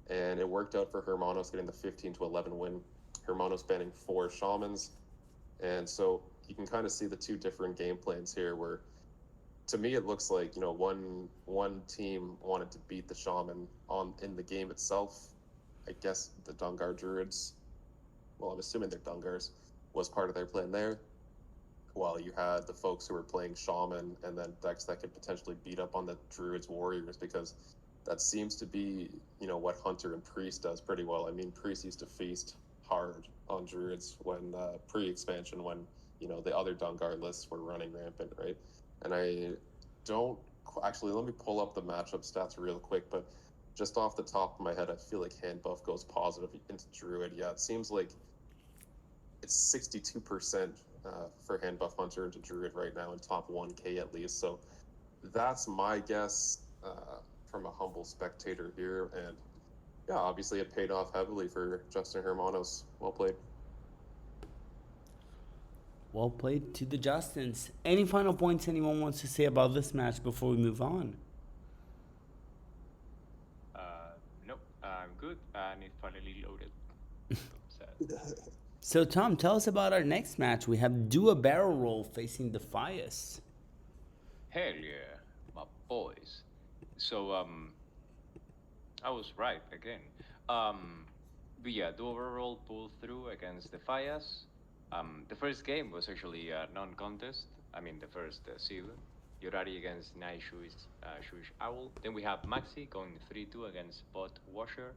and it worked out for Hermanos getting the 15-11 win. Hermanos banning 4 shamans, and so you can kind of see the two different game plans here, where to me it looks like one team wanted to beat the shaman in the game itself. I guess the Dungar Druids, well, I'm assuming they're Dungars, was part of their plan there, while you had the folks who were playing shaman and then decks that could potentially beat up on the Druids Warriors, because that seems to be what Hunter and Priest does pretty well. I mean, Priest used to feast hard on Druids when pre-expansion, when the other Dungar lists were running rampant, right? And I don't actually, let me pull up the matchup stats real quick, but just off the top of my head, I feel like hand buff goes positive into Druid. Yeah, it seems like it's 62% for hand buff Hunter into Druid right now in top 1K at least. So that's my guess from a humble spectator here. And yeah, obviously it paid off heavily for Justin Hermanos. Well played. Well played to the Justins. Any final points anyone wants to say about this match before we move on? Nope, I'm good, and it finally loaded. So sad. So Tom, tell us about our next match. We have Do a Barrel Roll facing Defias. Hell yeah, my boys. So I was right again. But yeah, the overall pull through against the Fias. The first game was actually a non-contest. I mean, the first seed. Yorari against Night Shuish Owl. Then we have Maxi going 3-2 against Bot Washer.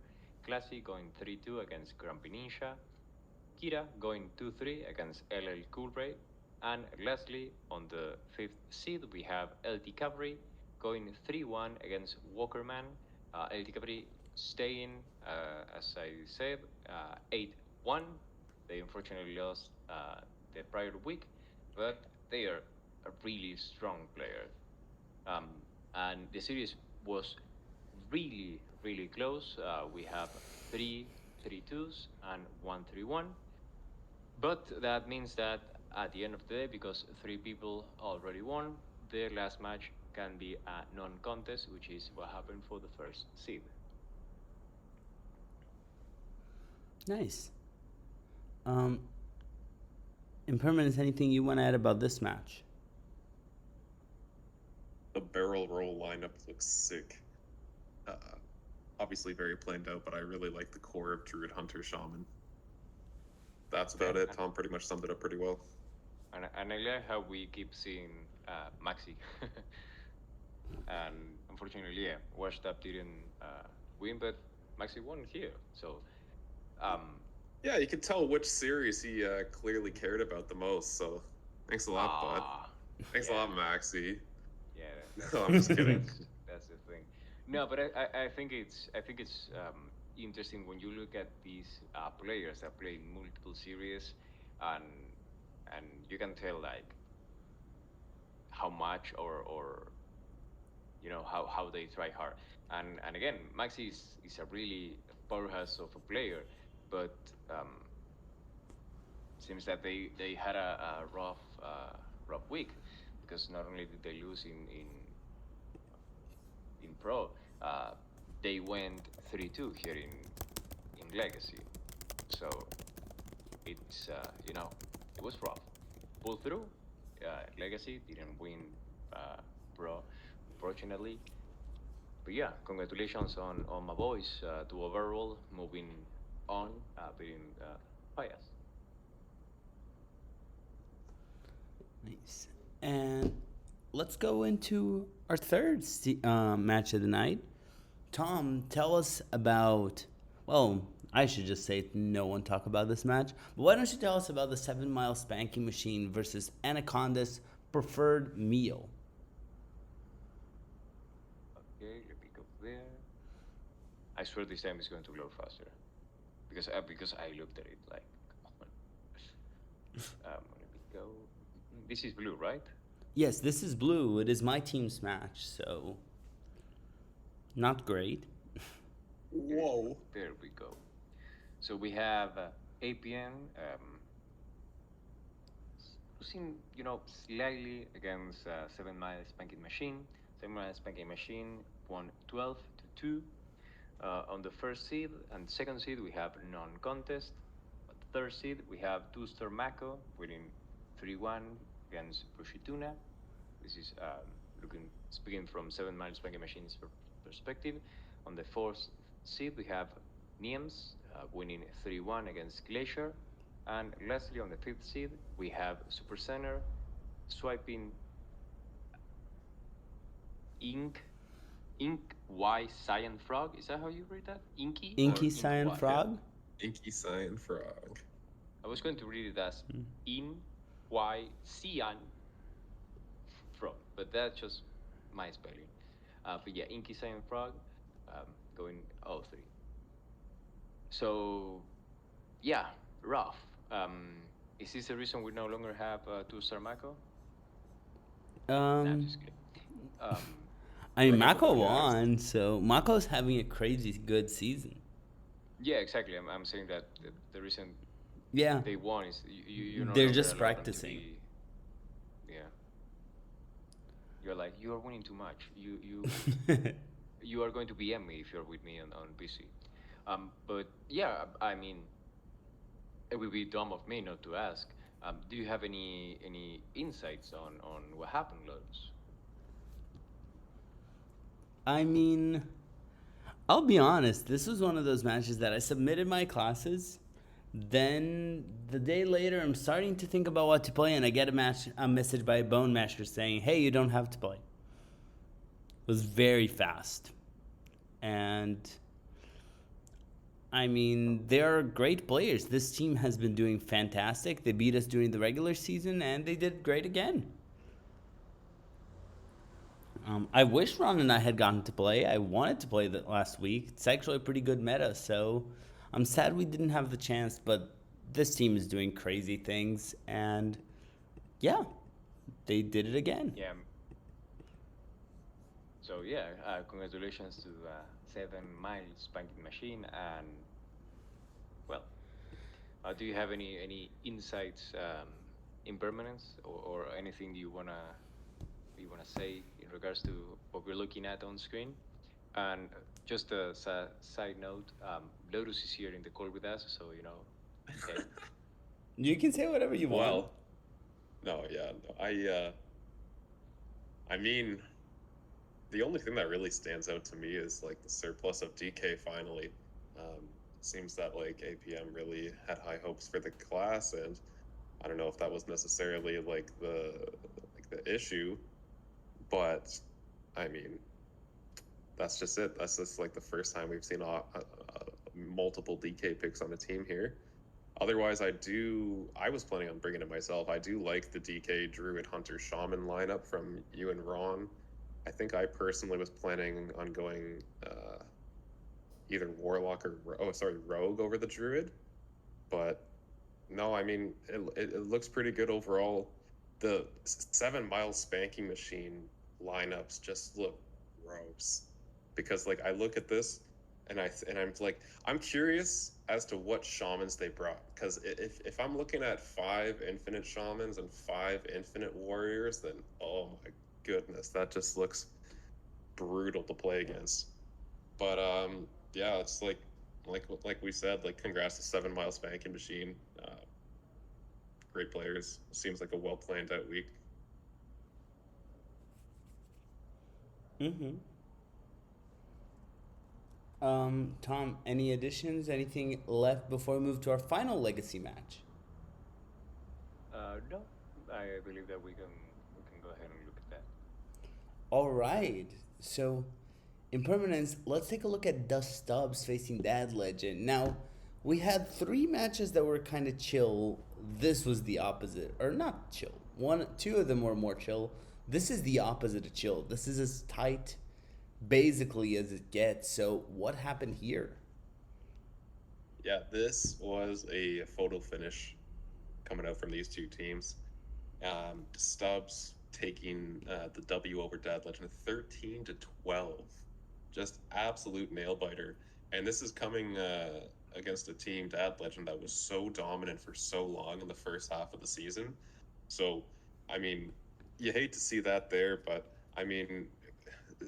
Classy going 3-2 against Grumpy Ninja. Kira going 2-3 against LL Cool Ray. And lastly, on the fifth seed, we have LT Cavalry going 3-1 against Walkerman. El Capri staying, as I said, 8-1. They unfortunately lost the prior week, but they are a really strong player. And the series was really, really close. We have 3-3-2s and 1-3-1. But that means that at the end of the day, because 3 people already won, their last match can be a non-contest, which is what happened for the first seed. Nice. Impermanence, anything you want to add about this match? The barrel roll lineup looks sick. Obviously very planned out, but I really like the core of Druid, Hunter, Shaman. That's about it. Tom pretty much summed it up pretty well. And I like how we keep seeing Maxi. And unfortunately, yeah, Washed Up didn't win, but Maxi won here. So, yeah, you can tell which series he clearly cared about the most. So, thanks a lot, bud. Thanks a lot, Maxi. Yeah. No, I'm just kidding. That's the thing. No, but I think it's interesting when you look at these players that play multiple series, and you can tell like how much or you know how they try hard. And again, Maxi is a really powerhouse of a player, but seems that they had a rough week, because not only did they lose in pro, they went 3-2 here in Legacy. So it's it was rough. Pulled through. Legacy didn't win pro, unfortunately. But yeah, congratulations on my boys to overall moving on, beating Payas. Nice. And let's go into our third match of the night. Tom, tell us about, well, I should just say no one talk about this match, but why don't you tell us about the 7 Mile Spanking Machine versus Anaconda's Preferred Meal? Okay, let me go there. I swear this time it's going to load faster, because I looked at it like, let me go. This is blue, right? Yes, this is blue. It is my team's match, so not great. Whoa. There we go. So we have APN losing, slightly against 7 Mile Spanking Machine. 7 Mile Spanking Machine won 12-2 on the first seed, and second seed we have non-contest. On the third seed we have 2-star Mako winning 3-1 against Bushituna. This is speaking from 7 Mile Spanking Machine's perspective. On the fourth seed we have Niems winning 3-1 against Glacier, and lastly on the fifth seed we have Super Center swiping Ink Y Cyan Frog. Is that how you read that? Inky Cyan Frog? Inky Cyan Frog. I was going to read it as In Y Cyan Frog, but that's just my spelling. But yeah, Inky Cyan Frog going all 3. So yeah, rough. Is this the reason we no longer have 2-star Mako? Nah, I'm just kidding. I mean, Mako won, so Mako's having a crazy good season. Yeah, exactly. I'm saying that the reason Yeah, they won is you no they're longer just allow them to practicing. Yeah. You're like, you are winning too much. You are going to BM me if you're with me on PC. But yeah, I mean, it would be dumb of me not to ask. Do you have any insights on what happened, Lotus? I mean, I'll be honest, this was one of those matches that I submitted my classes. Then the day later, I'm starting to think about what to play, and I get a message by a Bone Masher saying, "Hey, you don't have to play." It was very fast, and I mean, they're great players. This team has been doing fantastic. They beat us during the regular season, and they did great again. I wish Ron and I had gotten to play. I wanted to play that last week. It's actually a pretty good meta, so I'm sad we didn't have the chance, but this team is doing crazy things, and yeah, they did it again. Yeah. So yeah, congratulations to 7 Miles Banking Machine, and well, do you have any insights, impermanence, or anything you wanna say in regards to what we're looking at on screen? And just a side note, Lotus is here in the call with us, so hey. You can say whatever you want. Well, no, yeah, no, I mean, the only thing that really stands out to me is like the surplus of DK finally. Seems that like APM really had high hopes for the class, and I don't know if that was necessarily like the issue, but I mean, that's just it. That's just like the first time we've seen multiple DK picks on the team here. Otherwise, I was planning on bringing it myself. I do like the DK Druid Hunter Shaman lineup from you and Ron. I think I personally was planning on going either Warlock or Rogue over the Druid, but no, I mean it looks pretty good overall. The 7 Mile Spanking Machine lineups just look gross because like I look at this and I'm like I'm curious as to what shamans they brought, because if I'm looking at 5 infinite shamans and 5 infinite warriors, then oh my goodness, that just looks brutal to play against. But yeah, it's like we said, like congrats to 7 Mile Spanking Machine. Great players. Seems like a well planned out week. Mm-hmm. Tom, any additions? Anything left before we move to our final legacy match? No, I believe that we can go ahead and look at that. All right. So, impermanence. Let's take a look at Dust Stubbs facing Dad Legend. Now, we had 3 matches that were kind of chill. This was the opposite, or not chill. 2 of them were more chill. This is the opposite of chill. This is as tight, basically, as it gets. So, what happened here? Yeah, this was a photo finish coming out from these 2 teams. Stubbs taking the W over Dad Legend 13-12. Just absolute nail biter. And this is coming against a team, Dad Legend, that was so dominant for so long in the first half of the season. So, I mean, you hate to see that there, but I mean,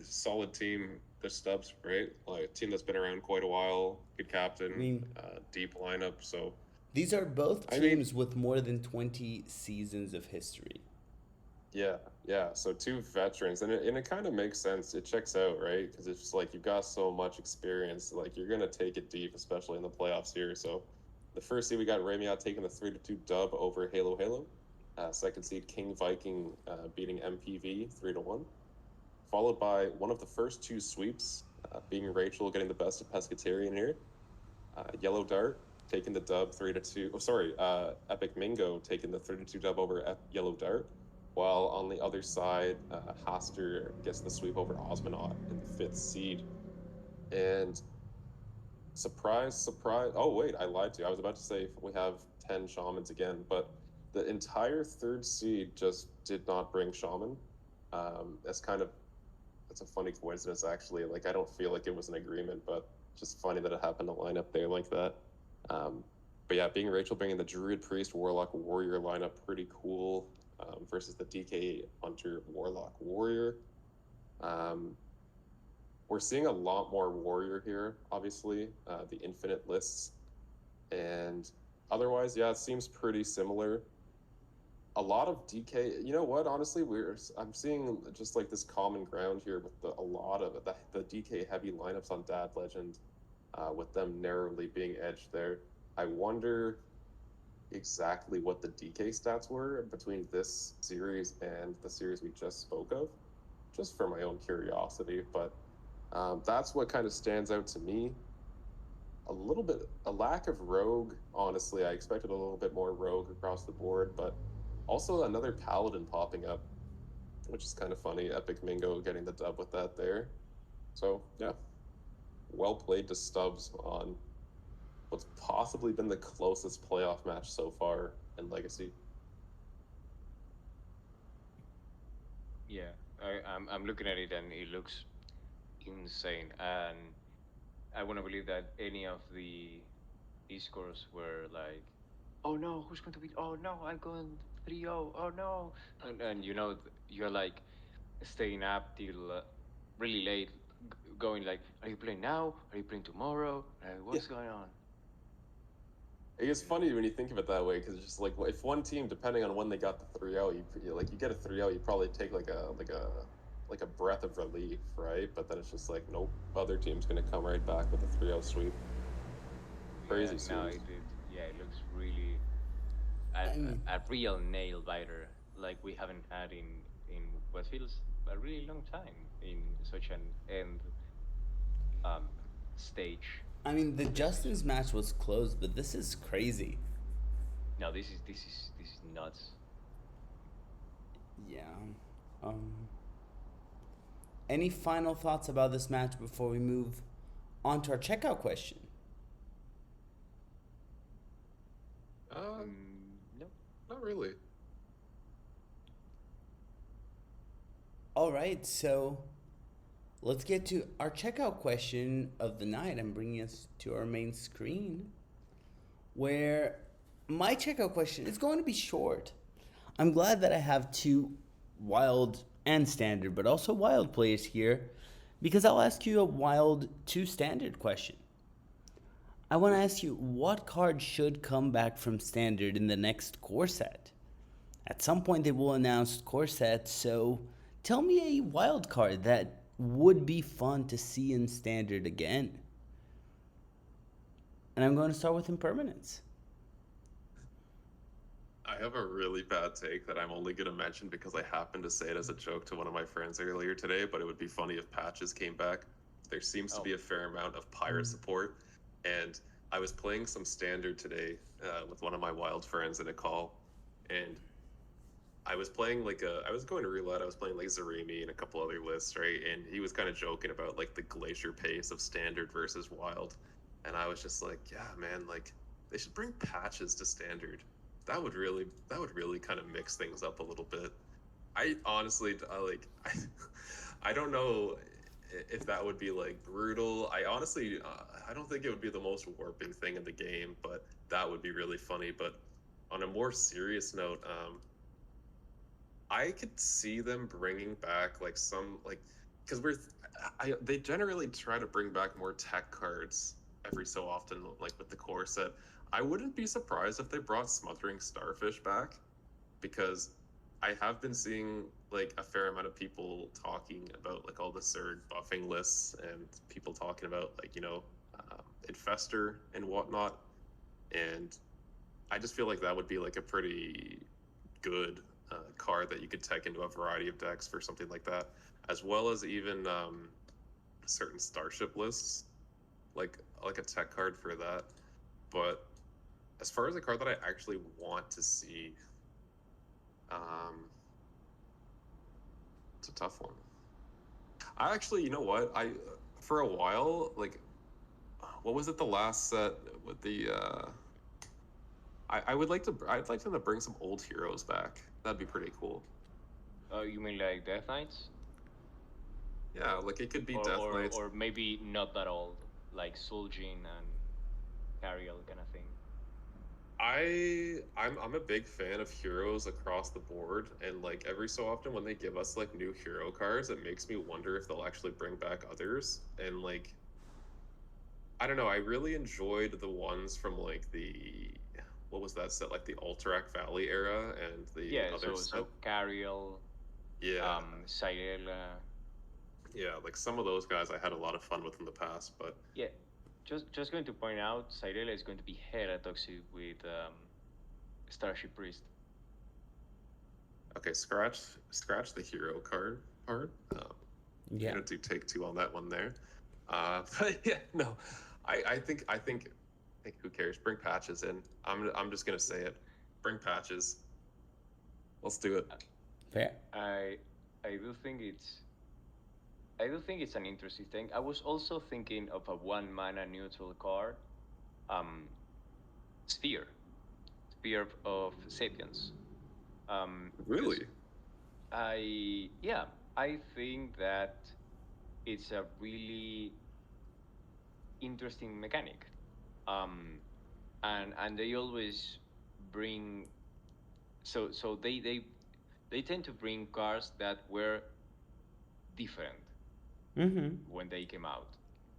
solid team, the Stubbs, right? Like a team that's been around quite a while, good captain, I mean, deep lineup. So these are both I mean, teams with more than 20 seasons of history. yeah. So 2 veterans, and it kind of makes sense. It checks out, right? Because it's just like you've got so much experience, like you're gonna take it deep, especially in the playoffs here. So the first seed we got Ramiot taking the 3-2 dub over Halo. Second seed King Viking beating MPV 3-1, followed by one of the first 2 sweeps being Rachel getting the best of Pescatarian here. Yellow Dart taking the dub 3-2. Oh, sorry, Epic Mingo taking the 3-2 dub over Yellow Dart. While on the other side, Haster gets the sweep over Osmonaut in the 5th seed. And surprise. Oh, wait, I lied to you. I was about to say we have 10 shamans again, but the entire 3rd seed just did not bring shaman. That's a funny coincidence, actually. Like, I don't feel like it was an agreement, but just funny that it happened to line up there like that. But yeah, being Rachel bringing the Druid, Priest, Warlock, Warrior lineup, pretty cool. Versus the DK Hunter, Warlock, Warrior. We're seeing a lot more Warrior here, obviously, the infinite lists. And otherwise, yeah, it seems pretty similar. A lot of DK, you know what, honestly, I'm seeing just like this common ground here with a lot of the DK heavy lineups on Dad Legend, with them narrowly being edged there. I wonder exactly what the DK stats were between this series and the series we just spoke of, just for my own curiosity. But that's what kind of stands out to me. A lack of Rogue, honestly. I expected a little bit more Rogue across the board, but also another Paladin popping up. which is kind of funny. Epic Mingo getting the dub with that there. So yeah, well played to Stubbs on what's possibly been the closest playoff match so far in Legacy. Yeah, I'm looking at it and it looks insane, and I want to believe that any of the discourse were like, oh no, who's going to beat? Oh no, I'm going 3-0. Oh no, and you're like staying up till really late, going like, are you playing now? Are you playing tomorrow? What's going on? It's funny when you think of it that way, because it's just like if one team, depending on when they got the 3-0, you get a 3-0, you probably take like a breath of relief, right? But then it's just like nope, other team's gonna come right back with a 3-0 sweep. Crazy Yeah, no, series. it looks really I mean, a real nail biter like we haven't had in what feels a really long time in such an end um stage I mean, the of the season. Justin's match was close, but this is crazy. No, this is nuts. Yeah. Um. Any final thoughts about this match before we move on to our checkout question? No. Not really. All right, so let's get to our checkout question of the night. I'm bringing us to our main screen, where my checkout question is going to be short. I'm glad that I have two wild and standard, but also wild players here, because I'll ask you a wild two standard question. I want to ask you what card should come back from standard in the next core set? At some point, they will announce core sets, so tell me a wild card that would be fun to see in standard again. And I'm going to start with impermanence. I have a really bad take that I'm only gonna mention because I happened to say it as a joke to one of my friends earlier today, but it would be funny if patches came back. There seems to Oh, be a fair amount of pirate support, and I was playing some standard today with one of my wild friends in a call, and I was playing I was going to roulette. I was playing like Zaremi and a couple other lists, right? And he was kind of joking about like the glacier pace of standard versus wild, and I was just like, yeah, man, like they should bring patches to standard. That would really kind of mix things up a little bit. I honestly, I don't know if that would be like brutal. I honestly, I don't think it would be the most warping thing in the game, but that would be really funny. But on a more serious note, I could see them bringing back like some like because they generally try to bring back more tech cards every so often, like with the core set. I wouldn't be surprised if they brought Smothering Starfish back because I have been seeing like a fair amount of people talking about like all the Zerg buffing lists and people talking about like Infester and whatnot, and I just feel like that would be like a pretty good card that you could tech into a variety of decks for something like that, as well as even certain starship lists, like a tech card for that. But as far as a card that I actually want to see, it's a tough one. I actually, you know what? I for a while, like, what was it the last set with the? I would like to. I'd like them to bring some old heroes back. That'd be pretty cool. you mean like Death Knights, Yeah, like it could be or Death or Knights. or maybe not that old, like Suljin and Cariel kind of thing. I'm a big fan of heroes across the board, and like every so often when they give us like new hero cards, it makes me wonder if they'll actually bring back others. And like I don't know, I really enjoyed the ones from like the what was that set, like the Alterac Valley era and the Yeah, other set. so Cariel, Yeah, Cyrella. yeah, like some of those guys I had a lot of fun with in the past, but Yeah, just going to point out, Cyrella is going to be hella toxic with Starship Priest. okay, scratch the hero card part. Yeah. Gonna do take two on that one there. But yeah, no, I think who cares? Bring patches in. I'm just gonna say it. Bring patches. Let's do it. Fair. I I do think it's an interesting thing. I was also thinking of a one mana neutral card, um, Sphere, Sphere of Sapiens. Because Really? yeah, I think that it's a really interesting mechanic. Um, and they always bring so they tend to bring cars that were different Mm-hmm. when they came out,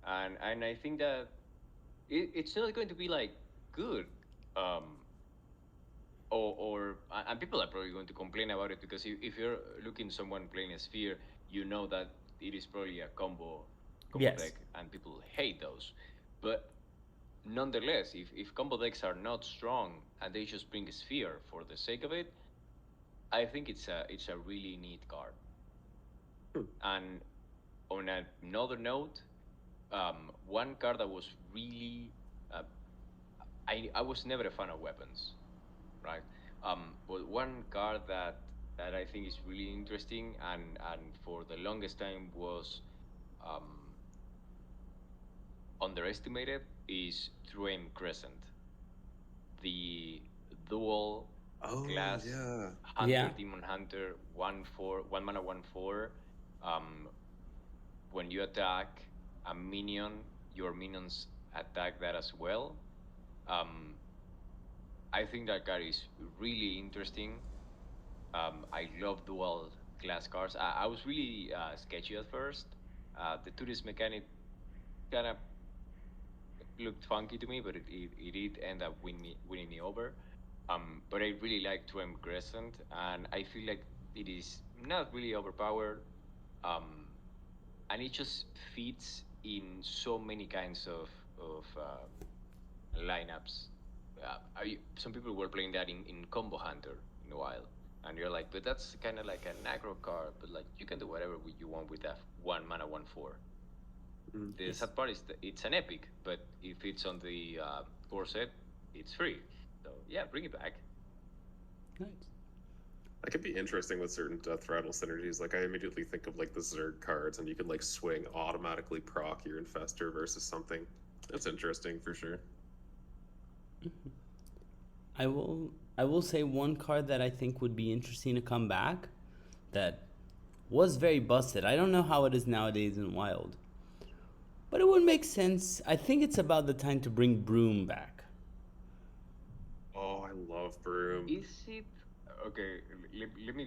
and I think that it's not going to be like good, um, and people are probably going to complain about it because if you're looking someone playing a sphere, you know that it is probably a combo Yes. deck, and people hate those, but nonetheless, if combo decks are not strong and they just bring a sphere for the sake of it, I think it's a really neat card. Hmm. And on another note, one card that was really uh, I was never a fan of weapons, right? But one card that I think is really interesting and for the longest time was um, underestimated is Truem Crescent, the dual Oh class yeah. Hunter Yeah. Demon Hunter 1/4 1 mana 1/4. Um, when you attack a minion, your minions attack that as well. Um, I think that card is really interesting. I love dual class cards. I was really sketchy at first. The tourist mechanic kind of looked funky to me, but it did end up winning me over. But I really like Twin Crescent, and I feel like it is not really overpowered. Um, and it just fits in so many kinds of lineups. Some people were playing that in Combo Hunter in a while, and you're like, but that's kind of like an aggro card. But like, you can do whatever you want with that 1 mana 1/4. Mm. The Yes. sad part is that it's an epic, but if it's on the core set, it's free. So yeah, bring it back. Nice. That could be interesting with certain death rattle synergies. Like I immediately think of like the Zerg cards, and you can like swing automatically proc your Infestor versus something. That's interesting for sure. I will say one card that I think would be interesting to come back that was very busted. I don't know how it is nowadays in Wild. But it would make sense. I think it's about the time to bring Broom back. Oh, I love Broom. Is it okay? Let me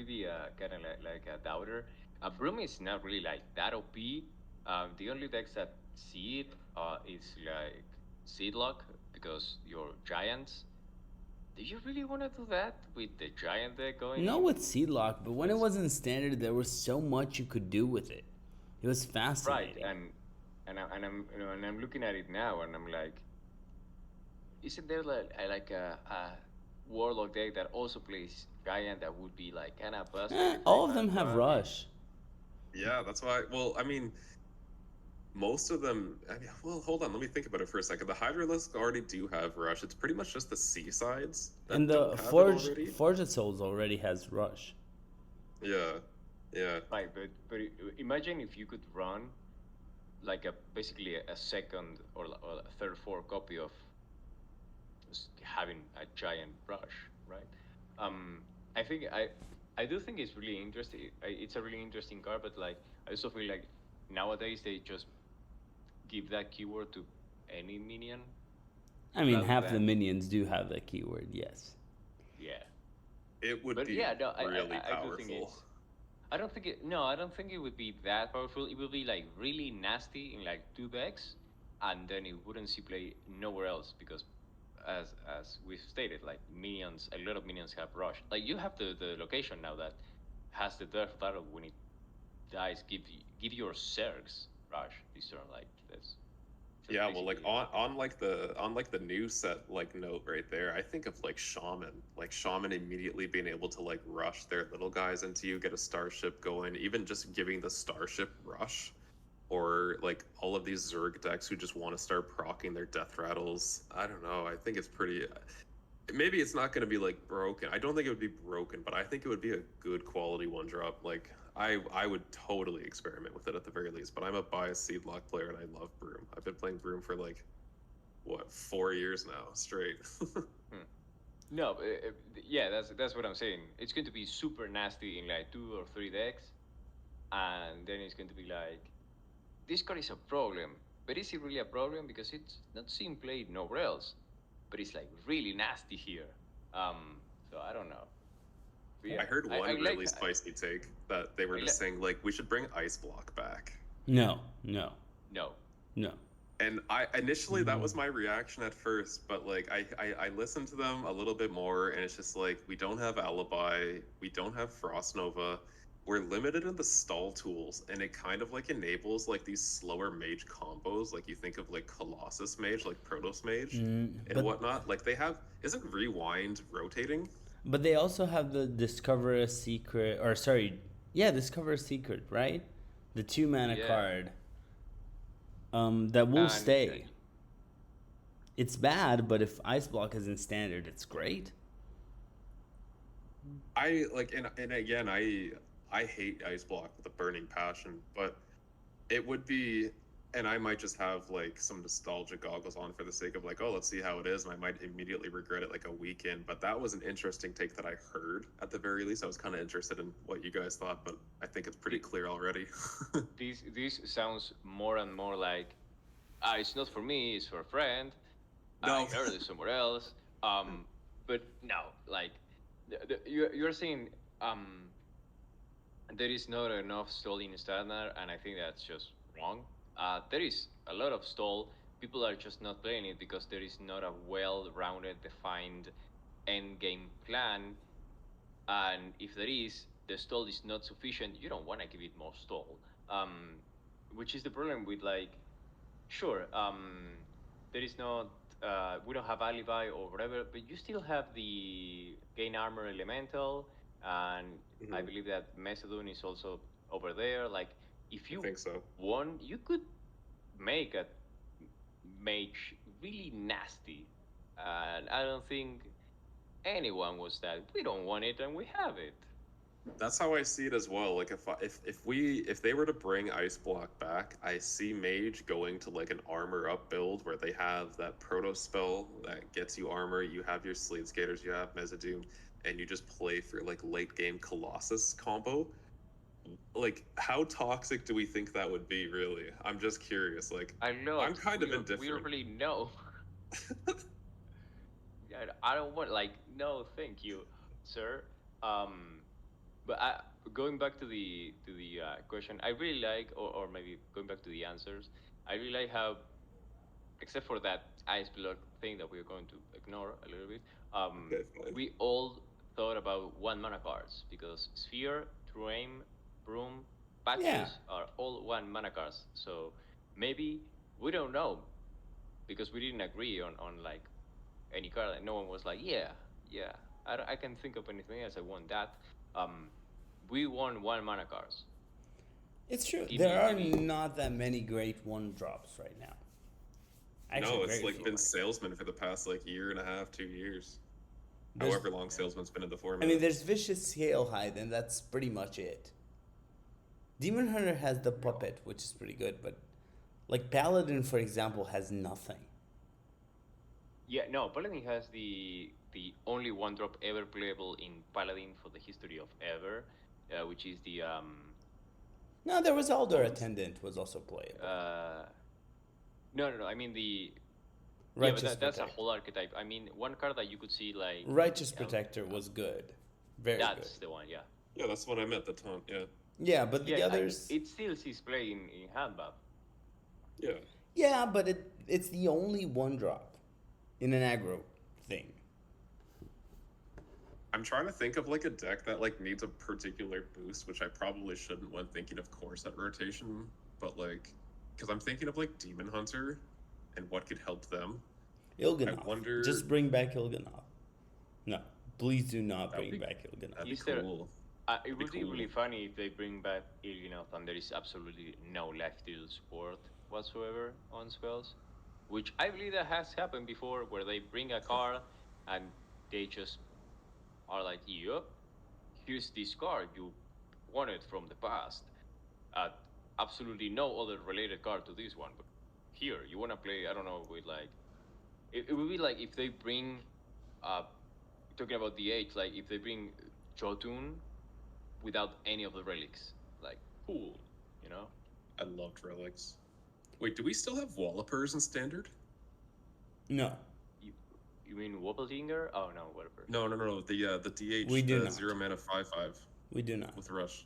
be kind of like a doubter. Broom is not really like that OP. The only decks that see it is like Seedlock because your giants. Do you really want to do that with the giant deck going Not with in? Seedlock, but when it Because was in standard, there was so much you could do with it. It was right, fascinating. and I'm looking at it now, and I'm like, isn't there like a warlock deck that also plays giant that would be like kind of busted if they All of them banned have rush? Rush. Yeah, that's why. Well, I mean, most of them. I mean, well, hold on. Let me think about it for a second. The Hydralisk already do have Rush. It's pretty much just the Seasides And that the don't have it Forge already. Forge of Souls already has Rush. Yeah, yeah. Right, but imagine if you could run like basically a second or a third, fourth copy of having a giant brush, right? Um, I think I do think it's really interesting. It's a really interesting card, but like I also feel like nowadays they just give that keyword to any minion I mean, rather half the than minions do have that keyword, yes. yeah. It would But be yeah, no, really I do think powerful. it's. I don't think it would be that powerful. It will be like really nasty in like two decks, and then it wouldn't see play nowhere else because, as we've stated, like minions, a lot of minions have rush. Like you have the location now that has the death battle when it dies. Give your Zergs rush this turn. Like that's just Yeah, well, like basically a on like the new set like note right there, I think of like Shaman immediately being able to like rush their little guys into you, get a starship going, even just giving the starship rush, or like all of these Zerg decks who just want to start proccing their death rattles. I don't know. I think it's pretty. maybe it's not going to be like broken. I don't think it would be broken, but I think it would be a good quality one drop. Like I would totally experiment with it at the very least. But I'm a biased seed lock player and I love Broom. I've been playing Broom for like what 4 years now straight. No, yeah, that's what I'm saying. It's going to be super nasty in like 2 or 3 decks, and then it's going to be like, this card is a problem. But is it really a problem? Because it's not seen played nowhere else, but it's like really nasty here. So I don't know. But yeah, I heard one I really like, spicy take that they were I just li- saying like we should bring Ice Block back. No, no, no. no. And I initially that was my reaction at first, but like I listened to them a little bit more, and it's just like we don't have Alibi, we don't have Frost Nova, we're limited in the stall tools, and it kind of like enables like these slower mage combos, like you think of like Colossus Mage, like Protoss Mage, and but- whatnot. Like they have isn't Rewind rotating? But they also have the Discover a Secret, or sorry, yeah, Discover a Secret, right? The 2-mana Yeah. card. That will And- stay. It's bad, but if Ice Block is in standard, it's great. I like and again I hate Ice Block with a burning passion, but it would be, and I might just have like some nostalgia goggles on for the sake of like, oh, let's see how it is, and I might immediately regret it like a week in. But that was an interesting take that I heard at the very least. I was kind of interested in what you guys thought, but I think it's pretty clear already. This sounds more and more like, it's not for me, it's for a friend. No. I heard it somewhere else. But no, like you're saying there is not enough stall in standard, and I think that's just wrong. There is a lot of stall. People are just not playing it because there is not a well-rounded, defined end game plan. And if there is, the stall is not sufficient. You don't want to give it more stall. Which is the problem with like, sure, there is not, we don't have alibi or whatever, but you still have the gain armor elemental, and I Mhm. believe that Macedon is also over there. Like, if you I think so. want, you could make a mage really nasty, and I don't think anyone was that. We don't want it, and we have it. That's how I see it as well. Like if they were to bring Ice Block back, I see Mage going to like an armor up build where they have that proto spell that gets you armor, you have your Slade Skaters, you have Mesodoom, and you just play for like late game Colossus combo. Like how toxic do we think that would be really? I'm just curious. Like I know. I'm kind of We indifferent. really know. Yeah, I don't want like no, thank you, sir. But going back to the question, I really like, or maybe going back to the answers, I really like how, except for that ice block thing that we're going to ignore a little bit, Okay, fine. we all thought about 1 mana cards because Sphere, Truaim, Broom, Patches Yeah. are all 1 mana cards. So maybe we don't know because we didn't agree on like any card. Like, no one was like, yeah, I can think of anything else. I want that. We won 1 mana cards. It's true. Give There are me- not that many great 1-drops right now. Actually, No, it's very like few. been Salesman for the past like year and a half, 2 years. There's- However long Salesman's been in the I format. mean, there's Vicious Scalehide, and that's pretty much it. Demon Hunter has the Puppet, which is pretty good, but like Paladin, for example, has nothing. Yeah, no, Paladin has the only 1-drop ever playable in Paladin for the history of ever, which is the No, there was Elder Attendant was also playable. no. I mean the Righteous yeah, but that's a Protector. whole archetype. I mean, one card that you could see like Righteous Protector was good, very That's good. the one, yeah. Yeah, that's what I meant. The taunt. Yeah. Yeah, but the Yeah, others. it still sees play in hand buff. Yeah. Yeah, but it's the only 1-drop in an aggro thing. I'm trying to think of like a deck that like needs a particular boost, which I probably shouldn't when thinking of core set rotation, but like, because I'm thinking of like Demon Hunter and what could help them. Il'gynoth. I wonder- Just bring back Il'gynoth. No, please do not That'd bring be- back Il'gynoth. That'd be Is there- cool. It would be cool. really funny if they bring back Il'gynoth and there is absolutely no left field support whatsoever on spells, which I believe that has happened before, where they bring a card and they just are like, yep, here's this card you wanted from the past. Absolutely no other related card to this one, but here you want to play. I don't know, with like it would be like if they bring, uh, talking about the age, like if they bring Jotun without any of the relics, like cool, you know. I loved relics. Wait, do we still have Wallopers in standard? No, You you mean Wobbledinger? Oh no, whatever. No. The DH, We do the not. 0 mana 5/5 we do not. with Rush.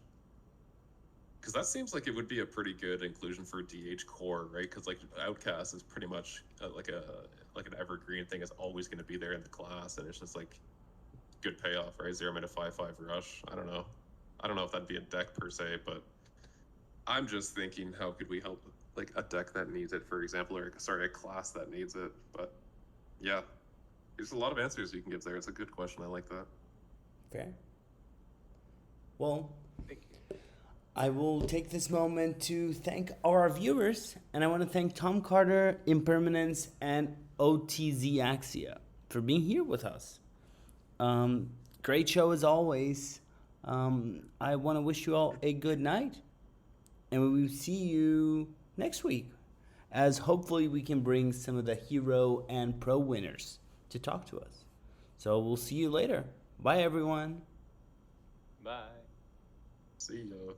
Because that seems like it would be a pretty good inclusion for DH core, right? Because like Outcast is pretty much like an evergreen thing. It's always going to be there in the class, and it's just like good payoff, right? 0 mana 5/5 Rush. I don't know if that'd be a deck per se, but I'm just thinking, how could we help like a deck that needs it, for example, or sorry, a class that needs it? But yeah, there's a lot of answers you can give there. It's a good question. I like that. Fair. Well, Thank you. I will take this moment to thank our viewers, and I want to thank Tom Carter, Impermanence, and OTZ Axia for being here with us. Great show as always. I want to wish you all a good night, and we will see you next week, as hopefully we can bring some of the hero and pro winners to talk to us. So we'll see you later. Bye, everyone. Bye. See ya.